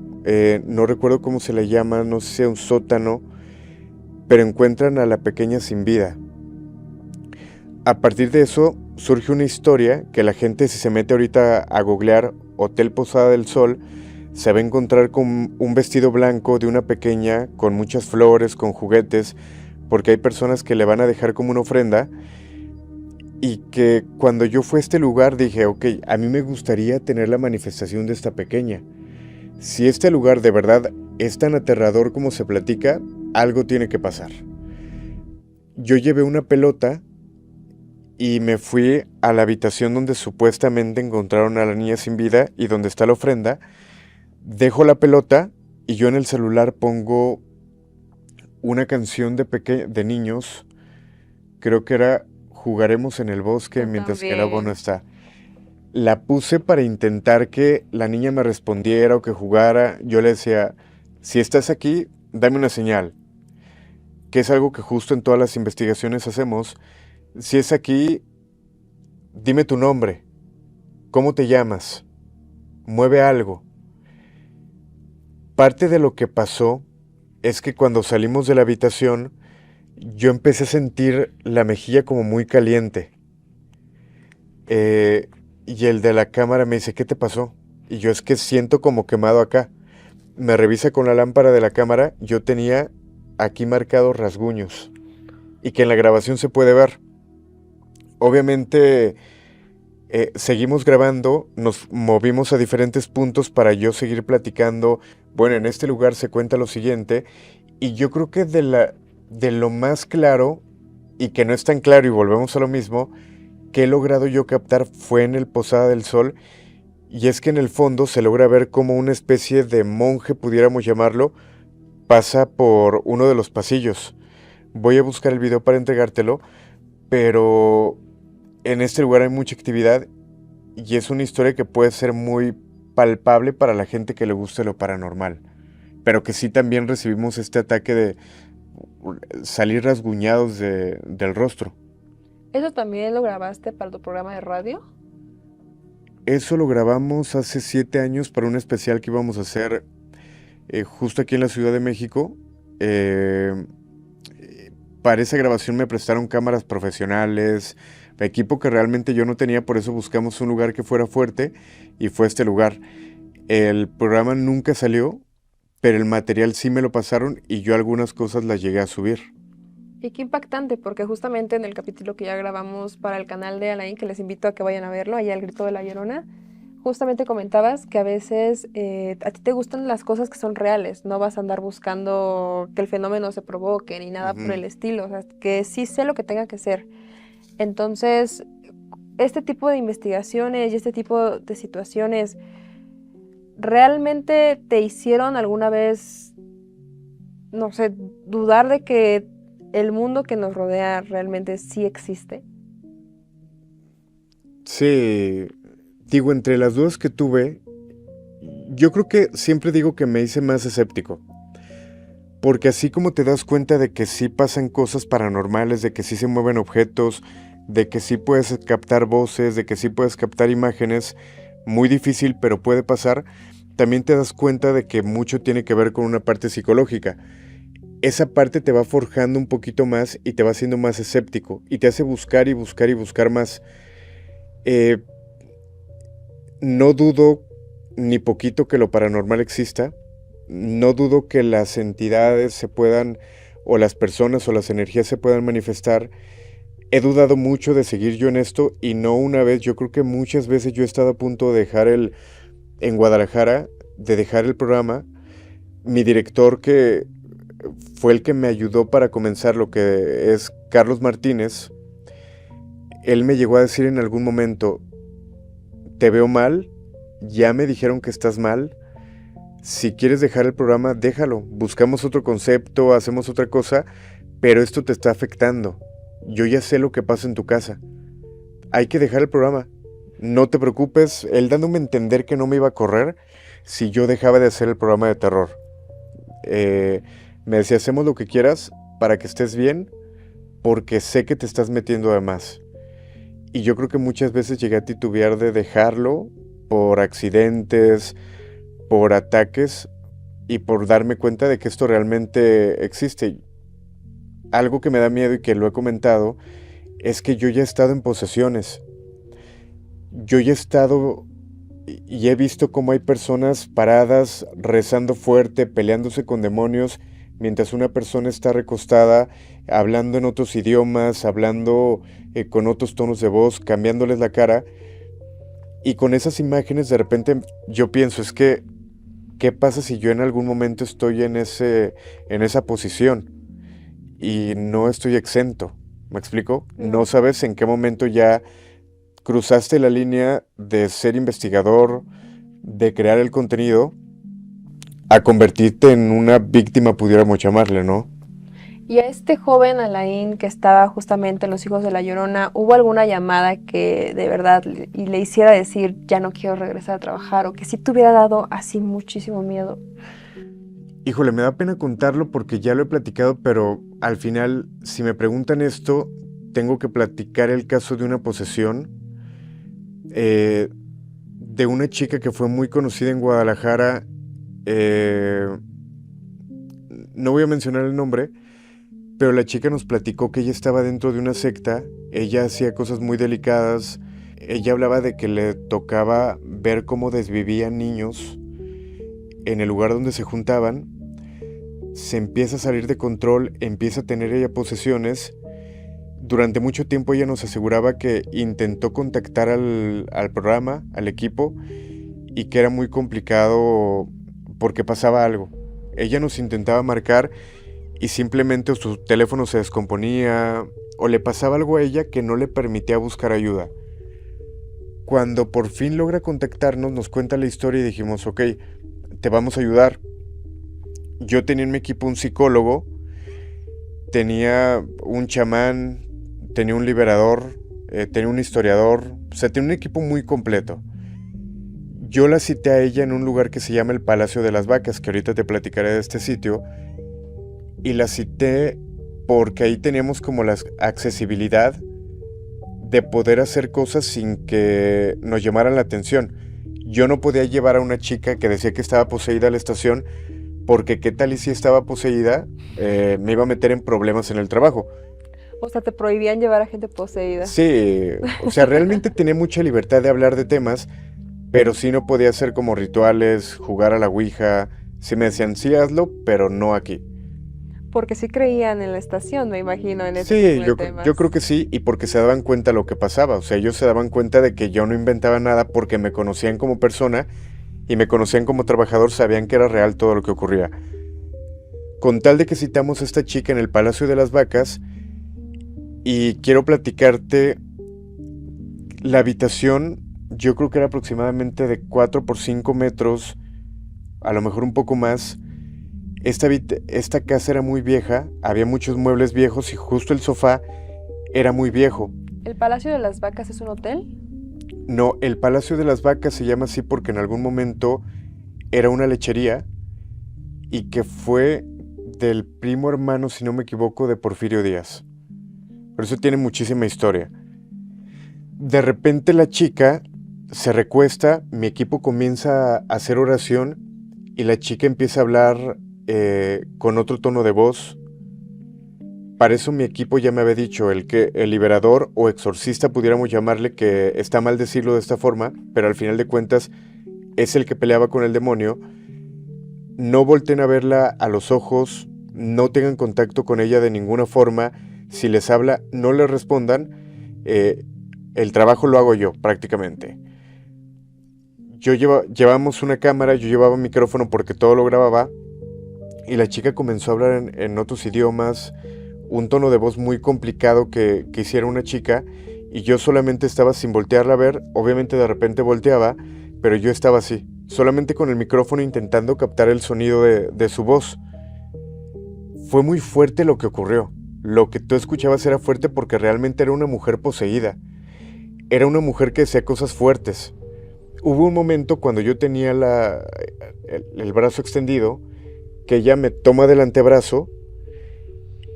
no recuerdo cómo se le llama, no sé si es un sótano, pero encuentran a la pequeña sin vida. A partir de eso surge una historia que la gente, si se mete ahorita a googlear Hotel Posada del Sol, se va a encontrar con un vestido blanco de una pequeña, con muchas flores, con juguetes, porque hay personas que le van a dejar como una ofrenda. Y que cuando yo fui a este lugar dije, ok, a mí me gustaría tener la manifestación de esta pequeña. Si este lugar de verdad es tan aterrador como se platica, algo tiene que pasar. Yo llevé una pelota y me fui a la habitación donde supuestamente encontraron a la niña sin vida y donde está la ofrenda. Dejo la pelota y yo en el celular pongo una canción de niños, creo que era Jugaremos en el bosque Yo mientras que el agua no también. está. La puse para intentar que la niña me respondiera o que jugara. Yo le decía, si estás aquí, dame una señal, que es algo que justo en todas las investigaciones hacemos. Si es aquí, dime tu nombre, cómo te llamas, mueve algo. Parte de lo que pasó es que cuando salimos de la habitación, yo empecé a sentir la mejilla como muy caliente. Y el de la cámara me dice, ¿qué te pasó? Y yo, es que siento como quemado acá. Me revisa con la lámpara de la cámara, yo tenía aquí marcados rasguños. Y que en la grabación se puede ver. Obviamente, seguimos grabando, nos movimos a diferentes puntos para yo seguir platicando. Bueno, en este lugar se cuenta lo siguiente. Y yo creo que de lo más claro, y que no es tan claro, y volvemos a lo mismo, que he logrado yo captar fue en el Posada del Sol, y es que en el fondo se logra ver como una especie de monje, pudiéramos llamarlo, pasa por uno de los pasillos. Voy a buscar el video para entregártelo, pero en este lugar hay mucha actividad y es una historia que puede ser muy palpable para la gente que le guste lo paranormal, pero que sí también recibimos este ataque de salir rasguñados del rostro. ¿Eso también lo grabaste para tu programa de radio? Eso lo grabamos hace 7 años para un especial que íbamos a hacer justo aquí en la Ciudad de México. Para esa grabación me prestaron cámaras profesionales, equipo que realmente yo no tenía, por eso buscamos un lugar que fuera fuerte y fue este lugar. El programa nunca salió, pero el material sí me lo pasaron y yo algunas cosas las llegué a subir. Y qué impactante, porque justamente en el capítulo que ya grabamos para el canal de Alain, que les invito a que vayan a verlo, allá El Grito de la Llorona, justamente comentabas que a veces a ti te gustan las cosas que son reales, no vas a andar buscando que el fenómeno se provoque ni nada por el estilo, o sea, que sí sé lo que tenga que ser. Entonces, este tipo de investigaciones y este tipo de situaciones, ¿realmente te hicieron alguna vez, no sé, dudar de que el mundo que nos rodea realmente sí existe? Sí, digo, entre las dudas que tuve, yo creo que siempre digo que me hice más escéptico. Porque así como te das cuenta de que sí pasan cosas paranormales, de que sí se mueven objetos, de que sí puedes captar voces, de que sí puedes captar imágenes, muy difícil pero puede pasar, también te das cuenta de que mucho tiene que ver con una parte psicológica. Esa parte te va forjando un poquito más y te va haciendo más escéptico y te hace buscar y buscar y buscar más. Eh, no dudo ni poquito que lo paranormal exista. No dudo que las entidades se puedan, o las personas o las energías se puedan manifestar. He dudado mucho de seguir yo en esto y no una vez, yo creo que muchas veces yo he estado a punto de dejar en Guadalajara, de dejar el programa. Mi director, que fue el que me ayudó para comenzar lo que es Carlos Martínez. Él me llegó a decir en algún momento, te veo mal, ya me dijeron que estás mal, si quieres dejar el programa, déjalo, buscamos otro concepto, hacemos otra cosa, pero esto te está afectando. Yo ya sé lo que pasa en tu casa. Hay que dejar el programa. No te preocupes, él dándome a entender que no me iba a correr si yo dejaba de hacer el programa de terror. Me decía, hacemos lo que quieras para que estés bien, porque sé que te estás metiendo de más. Y yo creo que muchas veces llegué a titubear de dejarlo por accidentes, por ataques y por darme cuenta de que esto realmente existe. Algo que me da miedo y que lo he comentado es que yo ya he estado en posesiones. Yo ya he estado y he visto cómo hay personas paradas, rezando fuerte, peleándose con demonios, mientras una persona está recostada, hablando en otros idiomas, hablando con otros tonos de voz, cambiándoles la cara. Y con esas imágenes de repente yo pienso, es que, ¿qué pasa si yo en algún momento estoy en esa posición y no estoy exento? ¿Me explico? No sabes en qué momento ya cruzaste la línea de ser investigador, de crear el contenido, a convertirte en una víctima, pudiéramos llamarle, ¿no? Y a este joven Alain que estaba justamente en Los Hijos de la Llorona, ¿hubo alguna llamada que de verdad le hiciera decir, ya no quiero regresar a trabajar, o que sí te hubiera dado así muchísimo miedo? Híjole, me da pena contarlo porque ya lo he platicado, pero al final, si me preguntan esto, tengo que platicar el caso de una posesión de una chica que fue muy conocida en Guadalajara. No voy a mencionar el nombre, pero la chica nos platicó que ella estaba dentro de una secta, ella hacía cosas muy delicadas, ella hablaba de que le tocaba ver cómo desvivían niños en el lugar donde se juntaban, se empieza a salir de control, empieza a tener ella posesiones. Durante mucho tiempo ella nos aseguraba que intentó contactar al programa, al equipo, y que era muy complicado porque pasaba algo. Ella nos intentaba marcar y simplemente su teléfono se descomponía o le pasaba algo a ella que no le permitía buscar ayuda. Cuando por fin logra contactarnos, nos cuenta la historia y dijimos, ok, te vamos a ayudar. Yo tenía en mi equipo un psicólogo, tenía un chamán, tenía un liberador, tenía un historiador, o sea, tenía un equipo muy completo. Yo la cité a ella en un lugar que se llama el Palacio de las Vacas, que ahorita te platicaré de este sitio, y la cité porque ahí teníamos como la accesibilidad de poder hacer cosas sin que nos llamaran la atención. Yo no podía llevar a una chica que decía que estaba poseída a la estación, porque qué tal y si estaba poseída, me iba a meter en problemas en el trabajo. O sea, te prohibían llevar a gente poseída. Sí, o sea, realmente tenía mucha libertad de hablar de temas, pero sí no podía hacer como rituales, jugar a la ouija. Sí me decían, sí hazlo, pero no aquí. Porque sí creían en la estación, me imagino, en ese tipo Sí, de temas. yo creo que sí, y porque se daban cuenta lo que pasaba. O sea, ellos se daban cuenta de que yo no inventaba nada porque me conocían como persona y me conocían como trabajador, sabían que era real todo lo que ocurría. Con tal de que citamos a esta chica en el Palacio de las Vacas, y quiero platicarte, la habitación, yo creo que era aproximadamente de 4 por 5 metros, a lo mejor un poco más. Esta casa era muy vieja, había muchos muebles viejos y justo el sofá era muy viejo. ¿El Palacio de las Vacas es un hotel? No, el Palacio de las Vacas se llama así porque en algún momento era una lechería y que fue del primo hermano, si no me equivoco, de Porfirio Díaz. Por eso tiene muchísima historia. De repente la chica se recuesta, mi equipo comienza a hacer oración y la chica empieza a hablar con otro tono de voz. Para eso mi equipo ya me había dicho, el liberador o exorcista pudiéramos llamarle, que está mal decirlo de esta forma, pero al final de cuentas es el que peleaba con el demonio. No volteen a verla a los ojos, no tengan contacto con ella de ninguna forma. Si les habla, no le respondan. El trabajo lo hago yo, prácticamente. Llevamos una cámara, yo llevaba un micrófono porque todo lo grababa. y la chica comenzó a hablar en otros idiomas, un tono de voz muy complicado que hiciera una chica, y yo solamente estaba sin voltearla a ver. Obviamente de repente volteaba, pero yo estaba así, solamente con el micrófono intentando captar el sonido de su voz. Fue muy fuerte lo que ocurrió. Lo que tú escuchabas era fuerte porque realmente era una mujer poseída. Era una mujer que decía cosas fuertes. Hubo un momento cuando yo tenía el brazo extendido, que ella me toma del antebrazo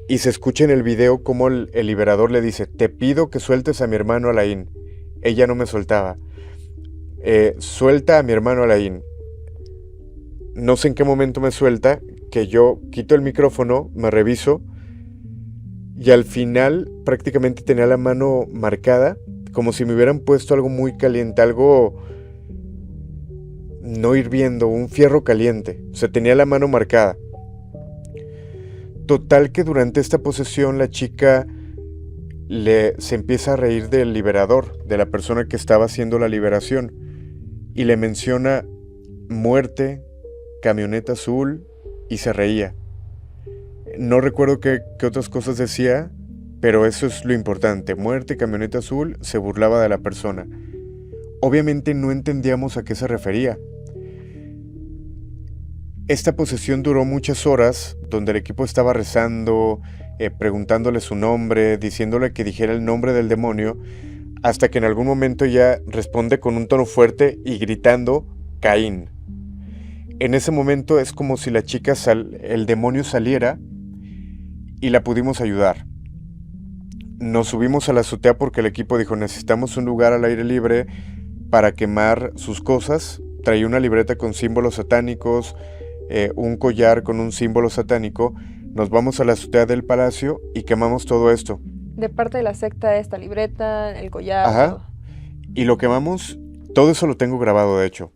y se escucha en el video como el liberador le dice: te pido que sueltes a mi hermano Alain. Ella no me soltaba. Suelta a mi hermano Alain. No sé en qué momento me suelta, que yo quito el micrófono, me reviso, y al final prácticamente tenía la mano marcada, como si me hubieran puesto algo muy caliente, algo no hirviendo, un fierro caliente. O sea, tenía la mano marcada. Total que durante esta posesión la chica se empieza a reír del liberador, de la persona que estaba haciendo la liberación, y le menciona muerte, camioneta azul, y se reía. No recuerdo qué otras cosas decía, pero eso es lo importante: muerte, camioneta azul. Se burlaba de la persona. Obviamente no entendíamos a qué se refería. Esta posesión duró muchas horas, donde el equipo estaba rezando, preguntándole su nombre, diciéndole que dijera el nombre del demonio, hasta que en algún momento ella responde con un tono fuerte y gritando: Caín. En ese momento es como si la chica, el demonio saliera, y la pudimos ayudar. Nos subimos a la azotea porque el equipo dijo: necesitamos un lugar al aire libre para quemar sus cosas. Traía una libreta con símbolos satánicos, un collar con un símbolo satánico. Nos vamos a la azotea del palacio y quemamos todo esto. De parte de la secta, esta libreta, el collar. Ajá. Todo. Y lo quemamos. Todo eso lo tengo grabado, de hecho.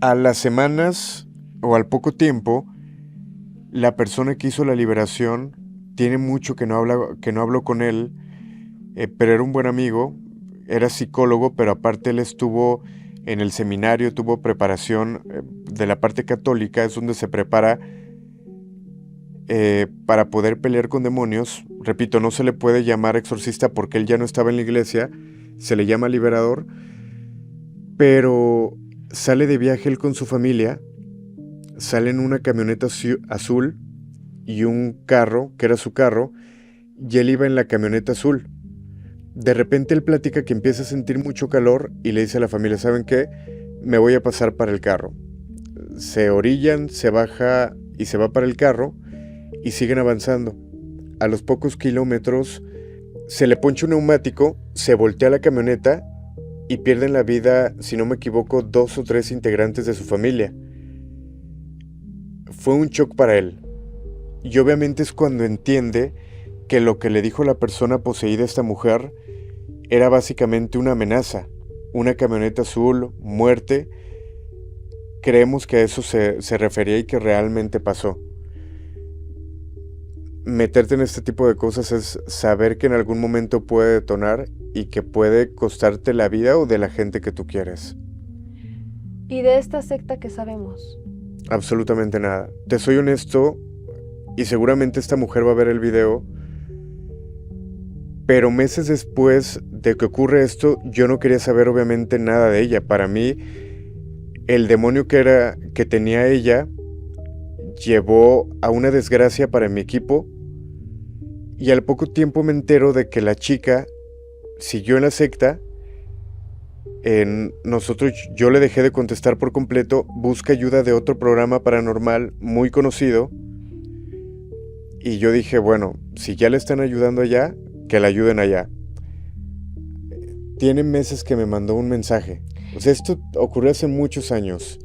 A las semanas o al poco tiempo, la persona que hizo la liberación tiene mucho que no hablo con él, pero era un buen amigo. Era psicólogo, pero aparte él estuvo en el seminario, tuvo preparación de la parte católica, es donde se prepara para poder pelear con demonios. Repito, no se le puede llamar exorcista porque él ya no estaba en la iglesia, se le llama liberador, pero sale de viaje él con su familia, sale en una camioneta azul y un carro, que era su carro, y él iba en la camioneta azul. De repente él platica que empieza a sentir mucho calor y le dice a la familia: ¿saben qué? Me voy a pasar para el carro. Se orillan, se baja y se va para el carro y siguen avanzando. A los pocos kilómetros se le poncha un neumático, se voltea la camioneta y pierden la vida, si no me equivoco, 2 o 3 integrantes de su familia. Fue un shock para él. Y obviamente es cuando entiende que lo que le dijo la persona poseída a esta mujer era básicamente una amenaza. Una camioneta azul, muerte. Creemos que a eso se refería y que realmente pasó. Meterte en este tipo de cosas es saber que en algún momento puede detonar y que puede costarte la vida o de la gente que tú quieres. ¿Y de esta secta qué sabemos? Absolutamente nada. Te soy honesto, y seguramente esta mujer va a ver el video, pero meses después de que ocurre esto, yo no quería saber obviamente nada de ella. Para mí, el demonio que tenía ella llevó a una desgracia para mi equipo, y al poco tiempo me entero de que la chica siguió en la secta. Yo le dejé de contestar por completo, busca ayuda de otro programa paranormal muy conocido, y yo dije, bueno, si ya le están ayudando allá, que la ayuden allá. Tiene meses que me mandó un mensaje. O sea, esto ocurrió hace muchos años.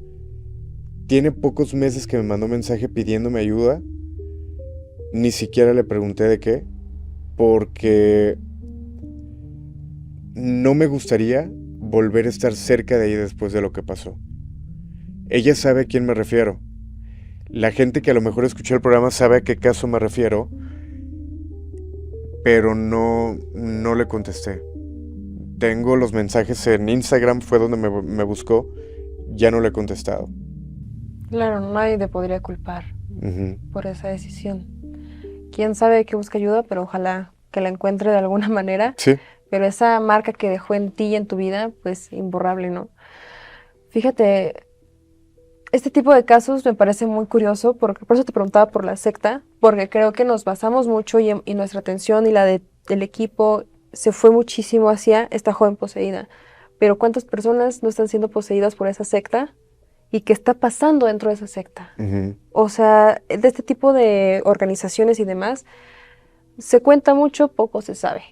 Tiene pocos meses que me mandó un mensaje pidiéndome ayuda. Ni siquiera le pregunté de qué, porque no me gustaría volver a estar cerca de ahí después de lo que pasó. Ella sabe a quién me refiero. La gente que a lo mejor escuchó el programa sabe a qué caso me refiero, pero no le contesté. Tengo los mensajes en Instagram, fue donde me buscó, ya no le he contestado. Claro, nadie te podría culpar Ujú. por esa decisión. Quién sabe que busca ayuda, pero ojalá que la encuentre de alguna manera. Sí, Pero esa marca que dejó en ti y en tu vida, pues imborrable, ¿no? Fíjate, este tipo de casos me parece muy curioso, porque por eso te preguntaba por la secta, porque creo que nos basamos mucho y nuestra atención y del equipo se fue muchísimo hacia esta joven poseída. Pero ¿cuántas personas no están siendo poseídas por esa secta? ¿Y qué está pasando dentro de esa secta? ujú. O sea, de este tipo de organizaciones y demás, se cuenta mucho, poco se sabe.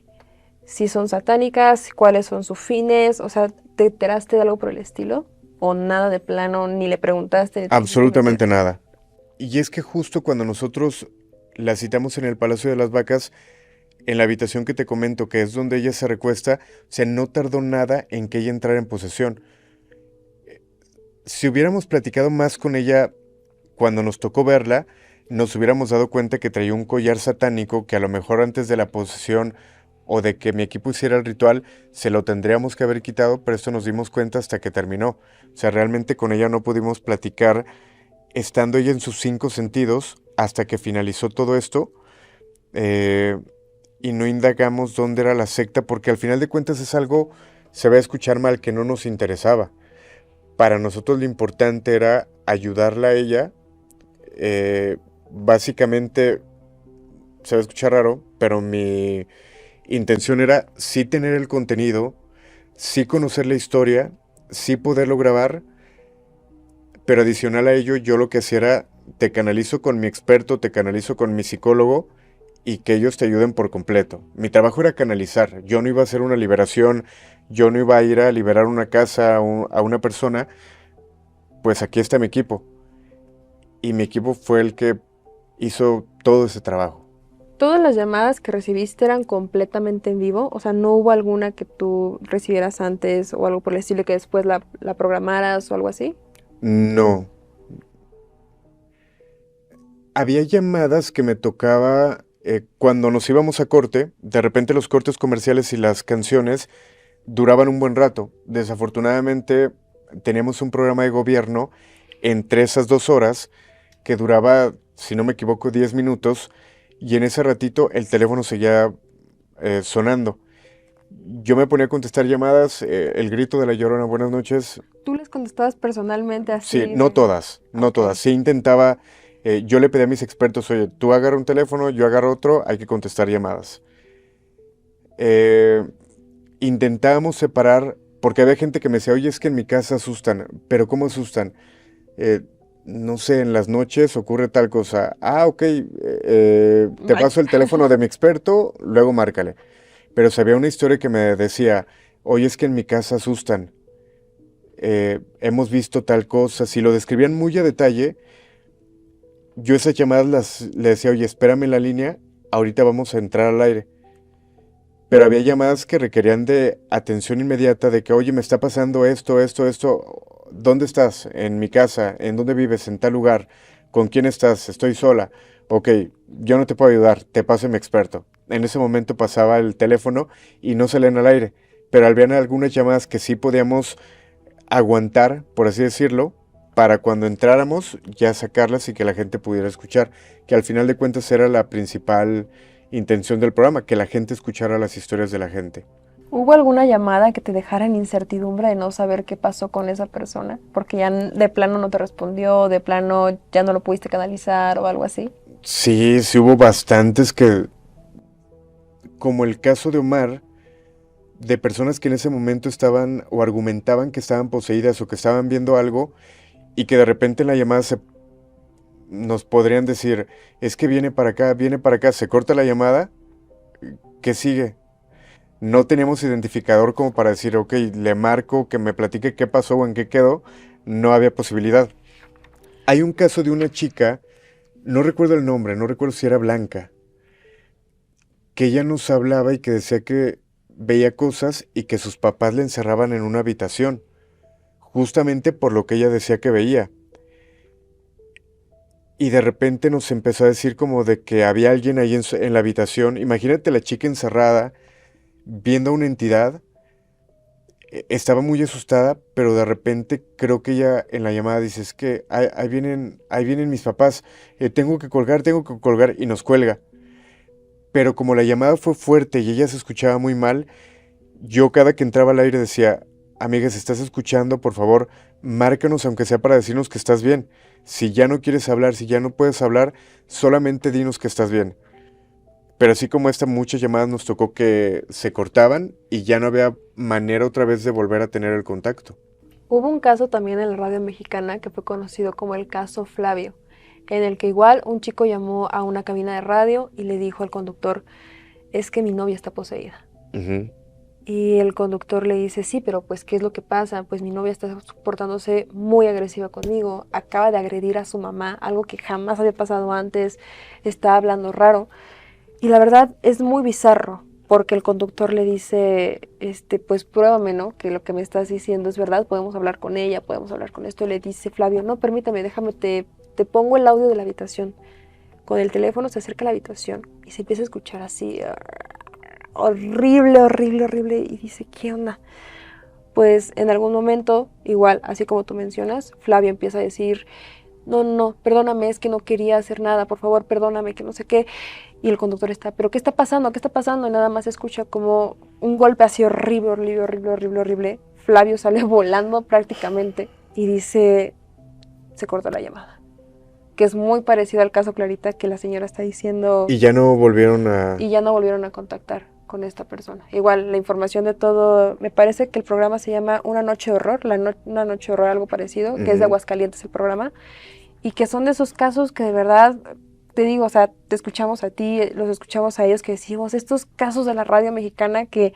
Si son satánicas, cuáles son sus fines, o sea, ¿te enteraste de algo por el estilo? ¿O nada de plano, ni le preguntaste, ni te quisiste meter? Absolutamente nada. Y es que justo cuando nosotros la citamos en el Palacio de las Vacas, en la habitación que te comento, que es donde ella se recuesta, o sea, no tardó nada en que ella entrara en posesión. Si hubiéramos platicado más con ella cuando nos tocó verla, nos hubiéramos dado cuenta que traía un collar satánico que a lo mejor antes de la posesión o de que mi equipo hiciera el ritual, se lo tendríamos que haber quitado, pero esto nos dimos cuenta hasta que terminó. O sea, realmente con ella no pudimos platicar estando ella en sus cinco sentidos hasta que finalizó todo esto. eh, y no indagamos dónde era la secta porque al final de cuentas es algo, se va a escuchar mal, que no nos interesaba. Para nosotros lo importante era ayudarla a ella. Básicamente, se va a escuchar raro, pero mi intención era sí tener el contenido, sí conocer la historia, sí poderlo grabar, pero adicional a ello yo lo que hacía era te canalizo con mi experto, te canalizo con mi psicólogo y que ellos te ayuden por completo. Mi trabajo era canalizar, yo no iba a hacer una liberación, yo no iba a ir a liberar una casa a una persona, pues aquí está mi equipo. Y mi equipo fue el que hizo todo ese trabajo. ¿Todas las llamadas que recibiste eran completamente en vivo? O sea, ¿no hubo alguna que tú recibieras antes o algo por el estilo que después la programaras o algo así? No, había llamadas que me tocaba cuando nos íbamos a corte, de repente los cortes comerciales y las canciones duraban un buen rato. Desafortunadamente teníamos un programa de gobierno entre esas 2 horas que duraba, si no me equivoco, 10 minutos y en ese ratito el teléfono seguía sonando. Yo me ponía a contestar llamadas, el grito de la Llorona, buenas noches. ¿Tú les contestabas personalmente Sí, así no de... todas, no Ok. todas. Sí intentaba, yo le pedí a mis expertos, oye, tú agarra un teléfono, yo agarro otro, hay que contestar llamadas. Eh, Intentábamos separar, porque había gente que me decía, oye, es que en mi casa asustan, pero ¿cómo asustan? Eh, no sé, en las noches ocurre tal cosa. Ah, ok, te Ay, paso el teléfono de mi experto, luego márcale. Pero sabía una historia que me decía, oye, es que en mi casa asustan. Hemos visto tal cosa. Si lo describían muy a detalle, yo esas llamadas le decía, oye, espérame en la línea, ahorita vamos a entrar al aire. Pero había llamadas que requerían de atención inmediata, de que, oye, me está pasando esto, esto, esto. ¿Dónde estás? En mi casa. ¿En dónde vives? En tal lugar. ¿Con quién estás? Estoy sola. Ok, yo no te puedo ayudar, te paso a mi experto. En ese momento pasaba el teléfono y no salían al aire. Pero habían algunas llamadas que sí podíamos aguantar, por así decirlo, para cuando entráramos ya sacarlas y que la gente pudiera escuchar, que al final de cuentas era la principal intención del programa, que la gente escuchara las historias de la gente. ¿hubo alguna llamada que te dejara en incertidumbre de no saber qué pasó con esa persona? Porque ya de plano no te respondió, de plano ya no lo pudiste canalizar o algo así. Sí, sí hubo bastantes que, como el caso de Omar, de personas que en ese momento estaban o argumentaban que estaban poseídas o que estaban viendo algo y que de repente en la llamada nos podrían decir, es que viene para acá, se corta la llamada, ¿qué sigue? No teníamos identificador como para decir, ok, le marco, que me platique qué pasó o en qué quedó. No había posibilidad. Hay un caso de una chica, no recuerdo el nombre, no recuerdo si era Blanca, que ella nos hablaba y que decía que veía cosas y que sus papás le encerraban en una habitación, justamente por lo que ella decía que veía. Y de repente nos empezó a decir como de que había alguien ahí en la habitación. Imagínate la chica encerrada, viendo a una entidad. Estaba muy asustada, pero de repente creo que ella en la llamada dice, es que ahí vienen mis papás, tengo que colgar, y nos cuelga. Pero como la llamada fue fuerte y ella se escuchaba muy mal, yo cada que entraba al aire decía, amiga, si estás escuchando, por favor, márcanos aunque sea para decirnos que estás bien. Si ya no quieres hablar, si ya no puedes hablar, solamente dinos que estás bien. Pero así como esta, muchas llamadas nos tocó que se cortaban y ya no había manera otra vez de volver a tener el contacto. Hubo un caso también en la radio mexicana que fue conocido como el caso Flavio, en el que igual un chico llamó a una cabina de radio y le dijo al conductor, es que mi novia está poseída. Ujú. Y el conductor le dice, sí, pero pues, ¿qué es lo que pasa? Pues mi novia está portándose muy agresiva conmigo, acaba de agredir a su mamá, algo que jamás había pasado antes, está hablando raro. Y la verdad es muy bizarro, porque el conductor le dice, pues pruébame, ¿no? Que lo que me estás diciendo es verdad, podemos hablar con ella, podemos hablar con esto. Y le dice Flavio, no, permítame, déjame, te pongo el audio de la habitación. Con el teléfono se acerca a la habitación y se empieza a escuchar así, horrible, horrible, horrible. Y dice, ¿qué onda? Pues en algún momento, igual, así como tú mencionas, Flavio empieza a decir, no, no, perdóname, es que no quería hacer nada, por favor, perdóname, que no sé qué. Y el conductor está, ¿pero qué está pasando? ¿Qué está pasando? Y nada más escucha como un golpe así horrible, horrible, horrible, horrible, horrible. Flavio sale volando prácticamente y dice, se cortó la llamada. Que es muy parecido al caso Clarita, que la señora está diciendo Y ya no volvieron a... y ya no volvieron a contactar con esta persona. Igual, la información de todo, me parece que el programa se llama Una Noche de Horror, Una Noche de Horror, algo parecido, que es de Aguascalientes el programa, y que son de esos casos que de verdad, te digo, o sea, te escuchamos a ti, los escuchamos a ellos, que decimos, estos casos de la radio mexicana que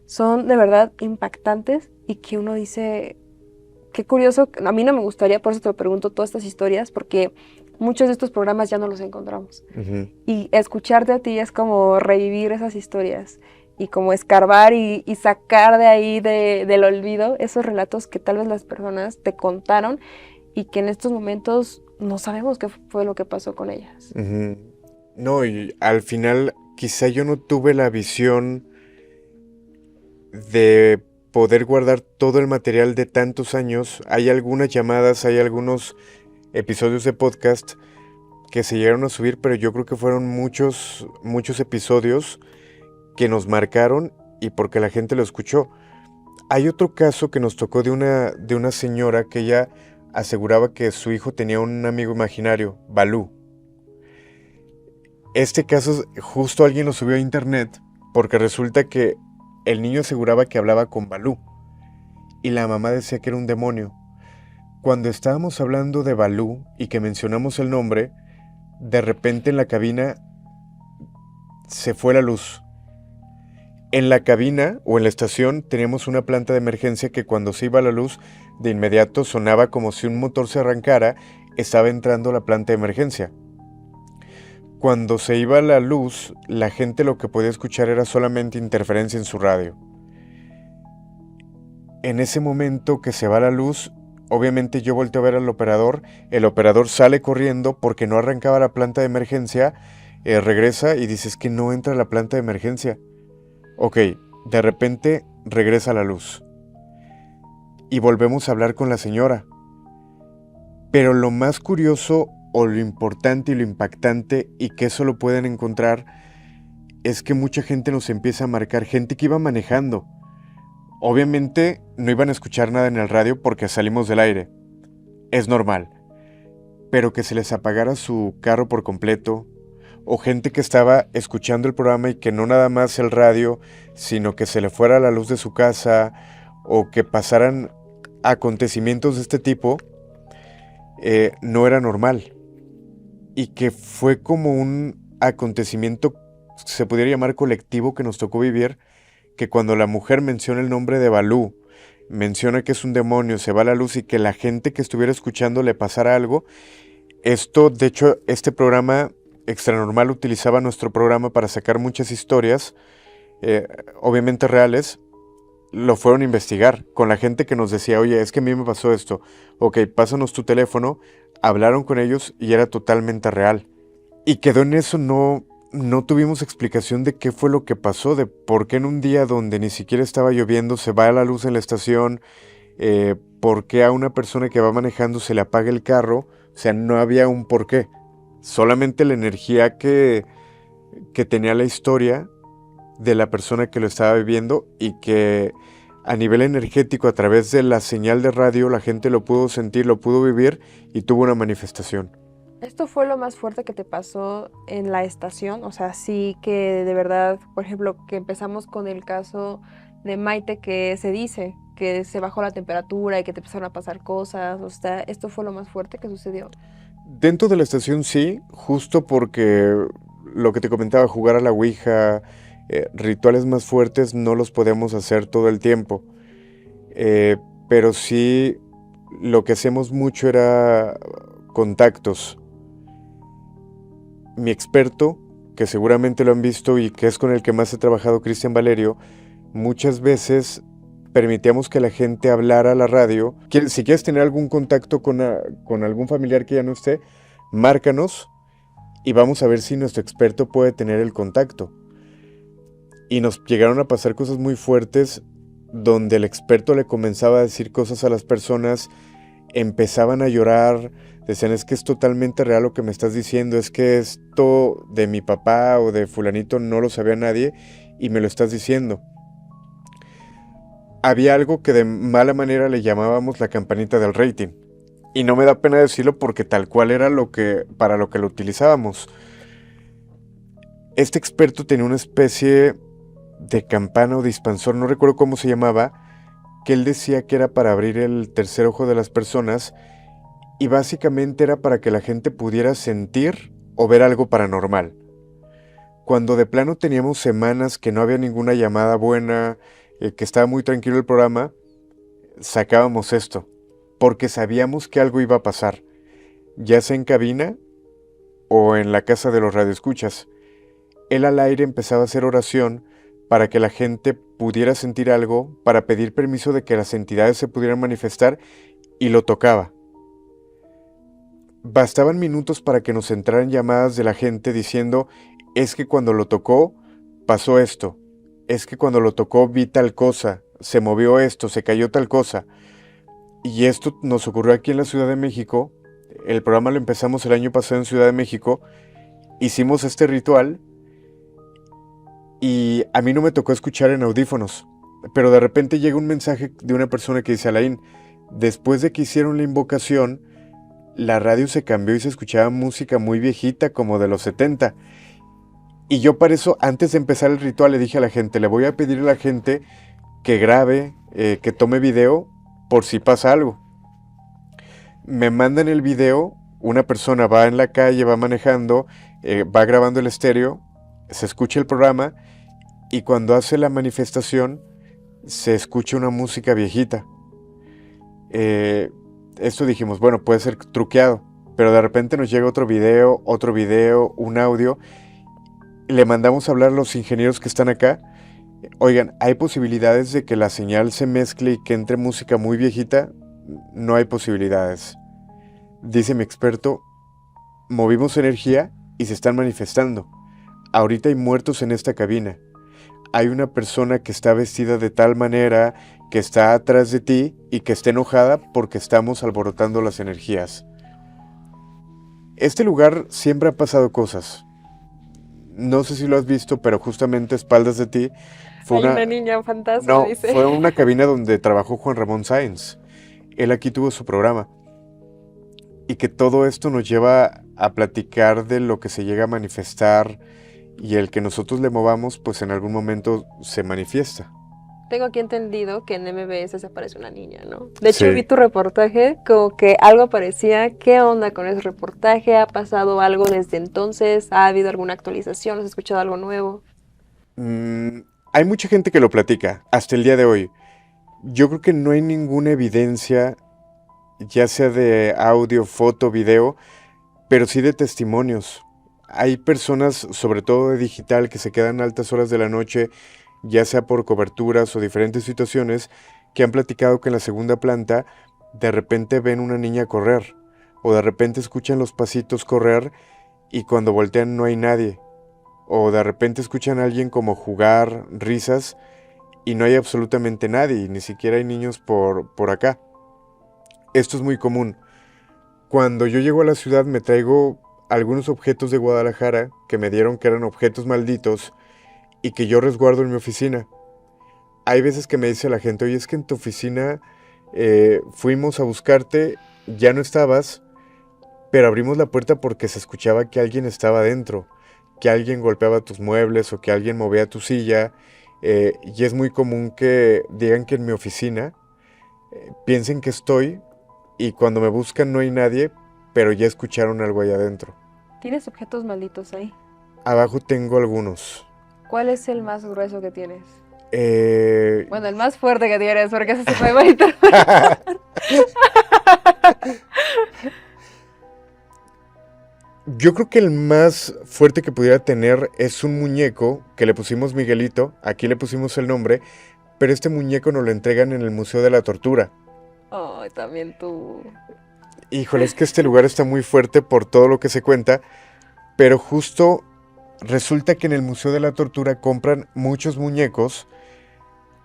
son de verdad impactantes y que uno dice, qué curioso, a mí no me gustaría, por eso te lo pregunto, todas estas historias, porque muchos de estos programas ya no los encontramos. Ujú. Y escucharte a ti es como revivir esas historias y como escarbar y sacar de ahí del olvido esos relatos que tal vez las personas te contaron y que en estos momentos no sabemos qué fue lo que pasó con ellas. Ujú. No, y al final quizá yo no tuve la visión de poder guardar todo el material de tantos años. Hay algunas llamadas, hay algunos episodios de podcast que se llegaron a subir, pero yo creo que fueron muchos, muchos episodios que nos marcaron y porque la gente lo escuchó. Hay otro caso que nos tocó de una señora que ella aseguraba que su hijo tenía un amigo imaginario, Balú. Este caso justo alguien lo subió a internet porque resulta que el niño aseguraba que hablaba con Balú y la mamá decía que era un demonio. Cuando estábamos hablando de Balú y que mencionamos el nombre, de repente en la cabina se fue la luz. En la cabina o en la estación teníamos una planta de emergencia que cuando se iba la luz, de inmediato sonaba como si un motor se arrancara, estaba entrando la planta de emergencia. Cuando se iba la luz, la gente lo que podía escuchar era solamente interferencia en su radio. En ese momento que se va la luz, obviamente yo volteo a ver al operador, el operador sale corriendo porque no arrancaba la planta de emergencia, regresa y dice, es que no entra la planta de emergencia. Ok, de repente regresa la luz. Y volvemos a hablar con la señora. Pero lo más curioso o lo importante y lo impactante, y que eso lo pueden encontrar, es que mucha gente nos empieza a marcar, gente que iba manejando. Obviamente no iban a escuchar nada en el radio porque salimos del aire. Es normal. Pero que se les apagara su carro por completo, o gente que estaba escuchando el programa y que no nada más el radio, sino que se le fuera la luz de su casa, o que pasaran acontecimientos de este tipo, no era normal. Y que fue como un acontecimiento, se pudiera llamar colectivo, que nos tocó vivir, que cuando la mujer menciona el nombre de Balú, menciona que es un demonio, se va la luz y que la gente que estuviera escuchando le pasara algo. Esto, de hecho, este programa Extranormal utilizaba nuestro programa para sacar muchas historias, obviamente reales. Lo fueron a investigar con la gente que nos decía, oye, es que a mí me pasó esto. Ok, pásanos tu teléfono. Hablaron con ellos y era totalmente real. Y quedó en eso, no no tuvimos explicación de qué fue lo que pasó, de por qué en un día donde ni siquiera estaba lloviendo se va la luz en la estación, por qué a una persona que va manejando se le apaga el carro. O sea, no había un por qué. Solamente la energía que tenía la historia de la persona que lo estaba viviendo, y que a nivel energético, a través de la señal de radio, la gente lo pudo sentir, lo pudo vivir y tuvo una manifestación. ¿Esto fue lo más fuerte que te pasó en la estación? O sea, sí que de verdad, por ejemplo, que empezamos con el caso de Maite, que se dice que se bajó la temperatura y que te empezaron a pasar cosas. O sea, ¿esto fue lo más fuerte que sucedió? Dentro de la estación sí, justo porque lo que te comentaba, jugar a la ouija, rituales más fuertes no los podemos hacer todo el tiempo. Pero sí, lo que hacemos mucho era contactos. Mi experto, que seguramente lo han visto y que es con el que más he trabajado, Cristian Valerio, muchas veces permitíamos que la gente hablara a la radio. Si quieres tener algún contacto con algún familiar que ya no esté, márcanos y vamos a ver si nuestro experto puede tener el contacto. Y nos llegaron a pasar cosas muy fuertes donde el experto le comenzaba a decir cosas a las personas, empezaban a llorar, decían: es que es totalmente real lo que me estás diciendo, es que esto de mi papá o de fulanito no lo sabía nadie y me lo estás diciendo. Había algo que de mala manera le llamábamos la campanita del rating. Y no me da pena decirlo porque tal cual era para lo que lo utilizábamos. Este experto tenía una especie de campana o dispansor, no recuerdo cómo se llamaba, que él decía que era para abrir el tercer ojo de las personas, y básicamente era para que la gente pudiera sentir o ver algo paranormal. Cuando de plano teníamos semanas que no había ninguna llamada buena, que estaba muy tranquilo el programa, sacábamos esto, porque sabíamos que algo iba a pasar, ya sea en cabina o en la casa de los radioescuchas. Él al aire empezaba a hacer oración para que la gente pudiera sentir algo, para pedir permiso de que las entidades se pudieran manifestar, y lo tocaba. Bastaban minutos para que nos entraran llamadas de la gente diciendo: es que cuando lo tocó pasó esto, es que cuando lo tocó vi tal cosa, se movió esto, se cayó tal cosa. Y esto nos ocurrió aquí en la Ciudad de México. El programa lo empezamos el año pasado en Ciudad de México. Hicimos este ritual y a mí no me tocó escuchar en audífonos, pero de repente llega un mensaje de una persona que dice: Alain, después de que hicieron la invocación, la radio se cambió y se escuchaba música muy viejita, como de los 70. Y yo para eso, antes de empezar el ritual, le dije a la gente: le voy a pedir a la gente que grabe, que tome video, por si pasa algo. Me mandan el video, una persona va en la calle, va manejando, va grabando el estéreo, se escucha el programa, y cuando hace la manifestación se escucha una música viejita. Esto dijimos, bueno, puede ser truqueado, pero de repente nos llega otro video, un audio. Le mandamos a hablar a los ingenieros que están acá. Oigan, ¿hay posibilidades de que la señal se mezcle y que entre música muy viejita? No hay posibilidades. Dice mi experto: movimos energía y se están manifestando. Ahorita hay muertos en esta cabina. Hay una persona que está vestida de tal manera, que está atrás de ti y que está enojada porque estamos alborotando las energías. Este lugar siempre ha pasado cosas. No sé si lo has visto, pero justamente a espaldas de ti fue Hay una niña fantasma, no, dice. fue una cabina donde trabajó Juan Ramón Sáenz. Él aquí tuvo su programa. Y que todo esto nos lleva a platicar de lo que se llega a manifestar, y el que nosotros le movamos, pues en algún momento se manifiesta. Tengo aquí entendido que en MBS se aparece una niña, ¿no? De hecho, Sí. vi tu reportaje, como que algo aparecía. ¿Qué onda con ese reportaje? ¿Ha pasado algo desde entonces? ¿Ha habido alguna actualización? ¿Has escuchado algo nuevo? Hay mucha gente que lo platica, hasta el día de hoy. Yo creo que no hay ninguna evidencia, ya sea de audio, foto, video, pero sí de testimonios. Hay personas, sobre todo de digital, que se quedan a altas horas de la noche, ya sea por coberturas o diferentes situaciones, que han platicado que en la segunda planta de repente ven una niña correr, o de repente escuchan los pasitos correr y cuando voltean no hay nadie. o de repente escuchan a alguien como jugar, risas, y no hay absolutamente nadie, ni siquiera hay niños por acá. Esto es muy común. Cuando yo llego a la ciudad me traigo algunos objetos de Guadalajara que me dieron que eran objetos malditos y que yo resguardo en mi oficina. Hay veces que me dice la gente, oye, es que en tu oficina fuimos a buscarte, ya no estabas, pero abrimos la puerta porque se escuchaba que alguien estaba dentro, que alguien golpeaba tus muebles o que alguien movía tu silla. Y es muy común que digan que en mi oficina piensen que estoy y cuando me buscan no hay nadie, pero ya escucharon algo allá adentro. ¿Tienes objetos malditos ahí? Abajo tengo algunos. ¿Cuál es el más grueso que tienes? Eh, Bueno, el más fuerte que tienes, porque ese se puede malito. Yo creo que el más fuerte que pudiera tener es un muñeco que le pusimos Miguelito, aquí le pusimos el nombre, pero este muñeco nos lo entregan en el Museo de la Tortura. Ay, también tú. Híjole, es que este lugar está muy fuerte por todo lo que se cuenta, pero justo resulta que en el Museo de la Tortura compran muchos muñecos,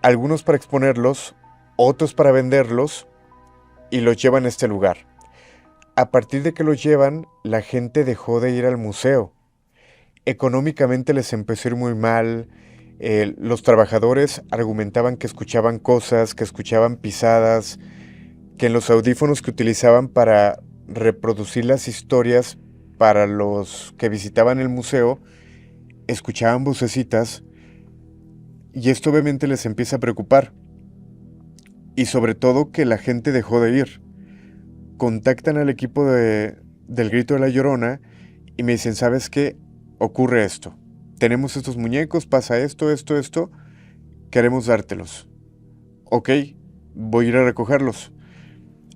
algunos para exponerlos, otros para venderlos, y los llevan a este lugar. A partir de que los llevan, la gente dejó de ir al museo. Económicamente les empezó a ir muy mal. Los trabajadores argumentaban que escuchaban cosas, que escuchaban pisadas, que en los audífonos que utilizaban para reproducir las historias para los que visitaban el museo, escuchaban vocecitas y esto obviamente les empieza a preocupar. Y sobre todo que la gente dejó de ir. Contactan al equipo del Grito de la Llorona y me dicen, ¿sabes qué? Ocurre esto. Tenemos estos muñecos, pasa esto, queremos dártelos. Ok, voy a ir a recogerlos.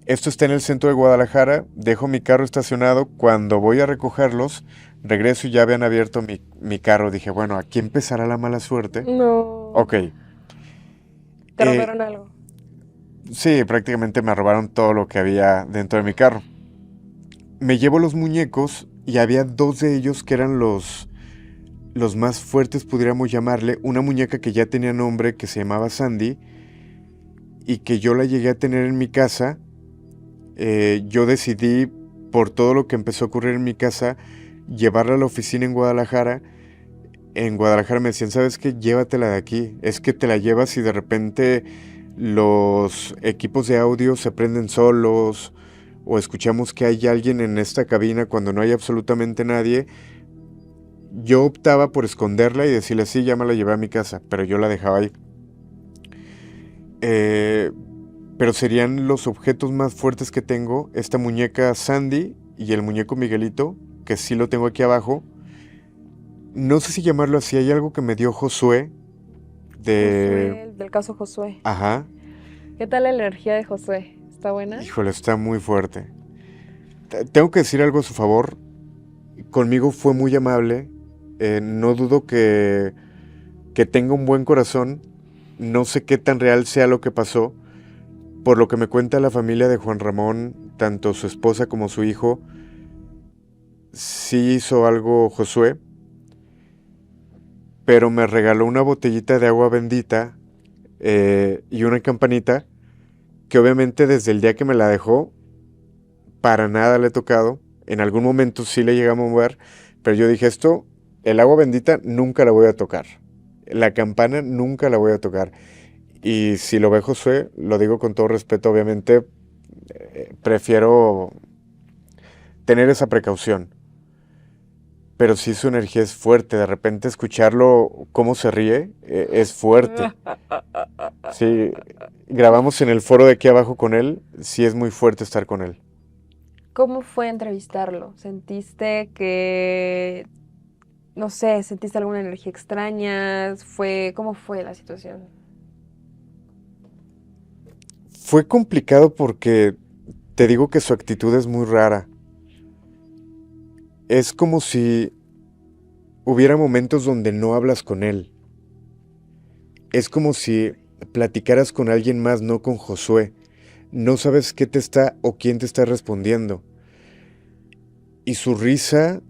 Esto está en el centro de Guadalajara, dejo mi carro estacionado, cuando voy a recogerlos, regreso y ya habían abierto mi carro. Dije, bueno, aquí empezará la mala suerte. No. Ok. ¿Te Eh, robaron algo? Sí, prácticamente me robaron todo lo que había dentro de mi carro. Me llevo los muñecos y había dos de ellos que eran los más fuertes, pudiéramos llamarle. Una muñeca que ya tenía nombre, que se llamaba Sandy, y que yo la llegué a tener en mi casa. Yo decidí, por todo lo que empezó a ocurrir en mi casa, llevarla a la oficina en Guadalajara. En Guadalajara me decían, ¿sabes qué? Llévatela de aquí. Es que te la llevas y de repente los equipos de audio se prenden solos o escuchamos que hay alguien en esta cabina cuando no hay absolutamente nadie. Yo optaba por esconderla y decirle, sí, ya me la llevé a mi casa, pero yo la dejaba ahí. Pero serían los objetos más fuertes que tengo, esta muñeca Sandy y el muñeco Miguelito, que sí lo tengo aquí abajo. No sé si llamarlo así, hay algo que me dio Josué Josué, del caso Josué. Ajá. ¿Qué tal la energía de Josué? ¿Está buena? Híjole, está muy fuerte. Tengo que decir algo a su favor. Conmigo fue muy amable. No dudo que tenga un buen corazón. No sé qué tan real sea lo que pasó. Por lo que me cuenta la familia de Juan Ramón, tanto su esposa como su hijo, sí hizo algo Josué. Pero me regaló una botellita de agua bendita y una campanita que obviamente desde el día que me la dejó, para nada le he tocado. En algún momento sí le llegamos a mover, pero yo dije esto, el agua bendita nunca la voy a tocar. La campana nunca la voy a tocar. Y si lo ve Josué, lo digo con todo respeto, obviamente prefiero tener esa precaución. Pero sí su energía es fuerte, de repente escucharlo cómo se ríe es fuerte. Sí, grabamos en el foro de aquí abajo con él, sí es muy fuerte estar con él. ¿Cómo fue entrevistarlo? ¿Sentiste que, no sé, sentiste alguna energía extraña? ¿Cómo fue la situación? Fue complicado porque te digo que su actitud es muy rara. Es como si hubiera momentos donde no hablas con él. Es como si platicaras con alguien más, no con Josué. No sabes qué te está o quién te está respondiendo. Y su risa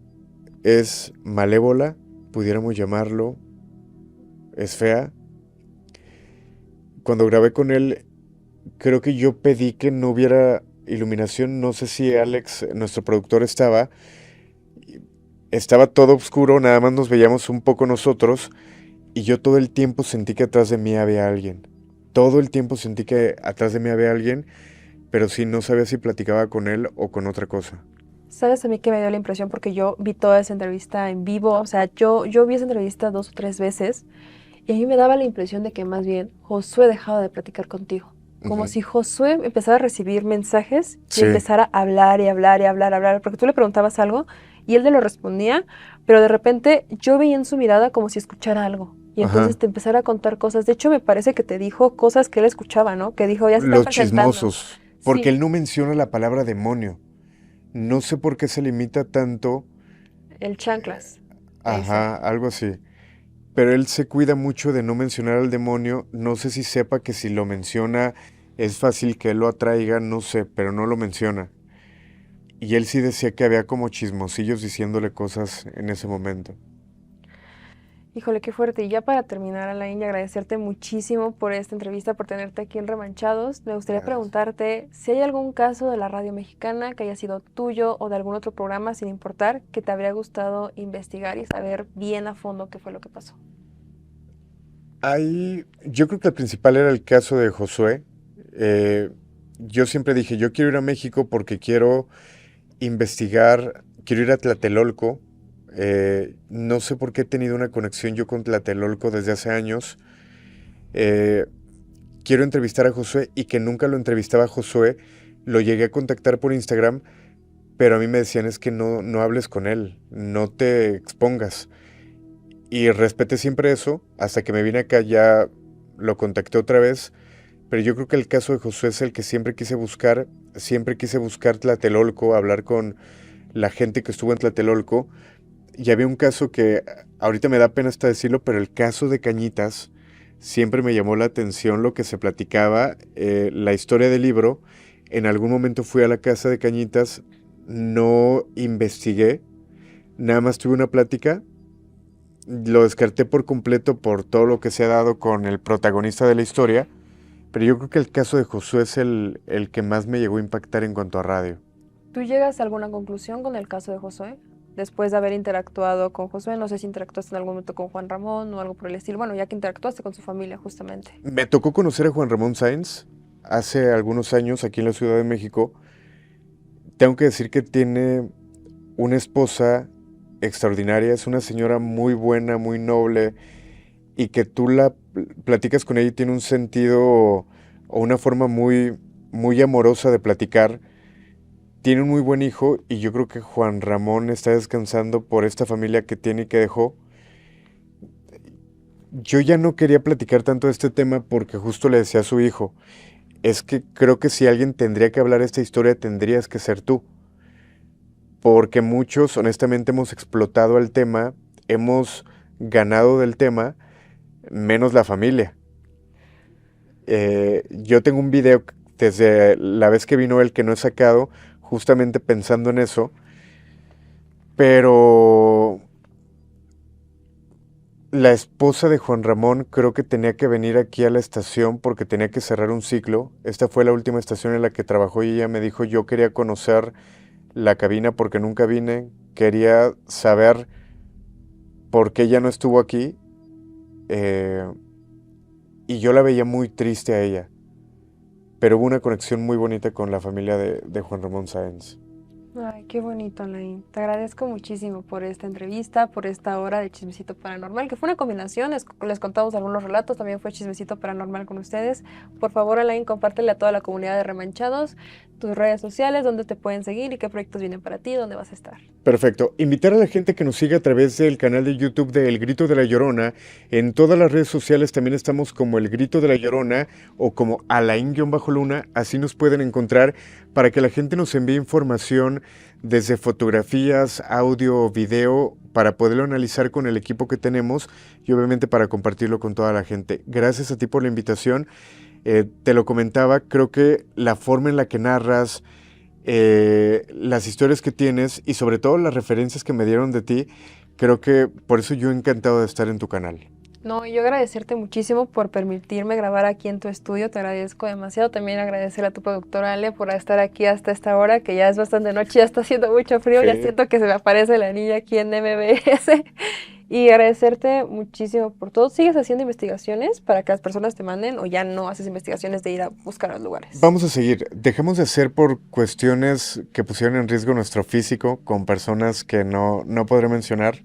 es malévola, pudiéramos llamarlo, es fea. Cuando grabé con él, creo que yo pedí que no hubiera iluminación. No sé si Alex, nuestro productor, estaba. Estaba todo oscuro, nada más nos veíamos un poco nosotros. Y yo todo el tiempo sentí que atrás de mí había alguien. Todo el tiempo sentí que atrás de mí había alguien, pero sí no sabía si platicaba con él o con otra cosa. ¿Sabes a mí que me dio la impresión? Porque yo vi toda esa entrevista en vivo, o sea, yo vi esa entrevista 2 o 3 veces y a mí me daba la impresión de que más bien Josué dejaba de platicar contigo. Como Ujú. si Josué empezara a recibir mensajes y Sí, empezara a hablar y hablar y hablar, hablar, porque tú le preguntabas algo y él te lo respondía, pero de repente yo veía en su mirada como si escuchara algo. Y entonces ajá. te empezara a contar cosas. De hecho, me parece que te dijo cosas que él escuchaba, ¿no? Que dijo, ya se están Los presentando. chismosos, porque Sí, él no menciona la palabra demonio. No sé por qué se limita tanto, el chanclas, le dice. ajá, algo así. Pero él se cuida mucho de no mencionar al demonio. No sé si sepa que si lo menciona es fácil que él lo atraiga, no sé, pero no lo menciona. Y él sí decía que había como chismosillos diciéndole cosas en ese momento. Híjole, qué fuerte. Y ya para terminar, Alain, y agradecerte muchísimo por esta entrevista, por tenerte aquí en Remanchados, me gustaría Gracias. preguntarte si hay algún caso de la radio mexicana que haya sido tuyo o de algún otro programa, sin importar, que te habría gustado investigar y saber bien a fondo qué fue lo que pasó. Ahí, yo creo que el principal era el caso de Josué. Eh, yo siempre dije, yo quiero ir a México porque quiero investigar, quiero ir a Tlatelolco. No sé por qué he tenido una conexión yo con Tlatelolco desde hace años. Eh, quiero entrevistar a Josué y que nunca lo entrevistaba a Josué. Lo llegué a contactar por Instagram, pero a mí me decían es que no hables con él, no te expongas. Y respeté siempre eso, hasta que me vine acá ya lo contacté otra vez. Pero yo creo que el caso de Josué es el que siempre quise buscar Tlatelolco, hablar con la gente que estuvo en Tlatelolco. Y había un caso que ahorita me da pena hasta decirlo, pero el caso de Cañitas siempre me llamó la atención lo que se platicaba, la historia del libro. En algún momento fui a la casa de Cañitas, no investigué, nada más tuve una plática, lo descarté por completo por todo lo que se ha dado con el protagonista de la historia, pero yo creo que el caso de Josué es el que más me llegó a impactar en cuanto a radio. ¿Tú llegas a alguna conclusión con el caso de Josué? Después de haber interactuado con Josué, no sé si interactuaste en algún momento con Juan Ramón o algo por el estilo. Bueno, ya que interactuaste con su familia, justamente. Me tocó conocer a Juan Ramón Sáenz hace algunos años aquí en la Ciudad de México. Tengo que decir que tiene una esposa extraordinaria, es una señora muy buena, muy noble, y que tú la platicas con ella y tiene un sentido o una forma muy amorosa de platicar. Tiene un muy buen hijo y yo creo que Juan Ramón está descansando por esta familia que tiene y que dejó. Yo ya no quería platicar tanto de este tema porque justo le decía a su hijo, es que creo que si alguien tendría que hablar esta historia tendrías que ser tú, porque muchos honestamente hemos explotado el tema, hemos ganado del tema, menos la familia. Yo tengo un video desde la vez que vino él que no he sacado, justamente pensando en eso, pero la esposa de Juan Ramón creo que tenía que venir aquí a la estación porque tenía que cerrar un ciclo. Esta fue la última estación en la que trabajó y ella me dijo, yo quería conocer la cabina porque nunca vine, quería saber por qué ella no estuvo aquí, eh, y yo la veía muy triste a ella, pero hubo una conexión muy bonita con la familia de Juan Ramón Sáenz. Ay, qué bonito, Alain. Te agradezco muchísimo por esta entrevista, por esta hora de Chismecito Paranormal, que fue una combinación. Les contamos algunos relatos, también fue Chismecito Paranormal con ustedes. Por favor, Alain, compártele a toda la comunidad de Remanchados tus redes sociales, dónde te pueden seguir y qué proyectos vienen para ti, dónde vas a estar. Perfecto. Invitar a la gente que nos siga a través del canal de YouTube de El Grito de la Llorona. En todas las redes sociales también estamos como El Grito de la Llorona o como Alain-Luna. Así nos pueden encontrar para que la gente nos envíe información desde fotografías, audio, video, para poderlo analizar con el equipo que tenemos y obviamente para compartirlo con toda la gente. Gracias a ti por la invitación. Te lo comentaba, creo que la forma en la que narras, las historias que tienes y sobre todo las referencias que me dieron de ti, Creo que por eso yo encantado de estar en tu canal. No, y yo agradecerte muchísimo por permitirme grabar aquí en tu estudio, te agradezco demasiado. También agradecer a tu productora Ale por estar aquí hasta esta hora, que ya es bastante noche, ya está haciendo mucho frío, ya Sí. siento que se me aparece la niña aquí en MBS. Y agradecerte muchísimo por todo. ¿Sigues haciendo investigaciones para que las personas te manden o ya no haces investigaciones de ir a buscar los lugares? Vamos a seguir. Dejemos de hacer por cuestiones que pusieron en riesgo nuestro físico con personas que no podré mencionar.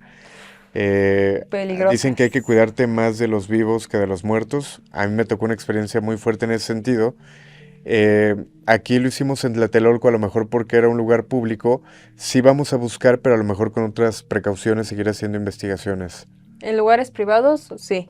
Peligrosas. Dicen que hay que cuidarte más de los vivos que de los muertos. A mí me tocó una experiencia muy fuerte en ese sentido. Aquí lo hicimos en Tlatelolco, a lo mejor porque era un lugar público. Sí vamos a buscar, pero a lo mejor con otras precauciones, seguir haciendo investigaciones. ¿En lugares privados? Sí.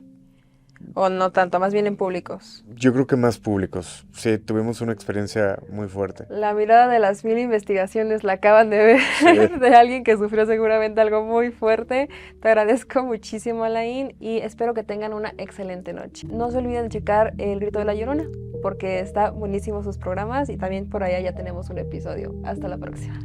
O no tanto, más bien en públicos. Yo creo que más públicos. Sí, tuvimos una experiencia muy fuerte. La mirada de las 1000 investigaciones la acaban de ver Sí. de alguien que sufrió seguramente algo muy fuerte. Te agradezco muchísimo, Alain, y espero que tengan una excelente noche. No se olviden de checar El Grito de la Llorona, porque está buenísimo sus programas y también por allá ya tenemos un episodio. Hasta la próxima.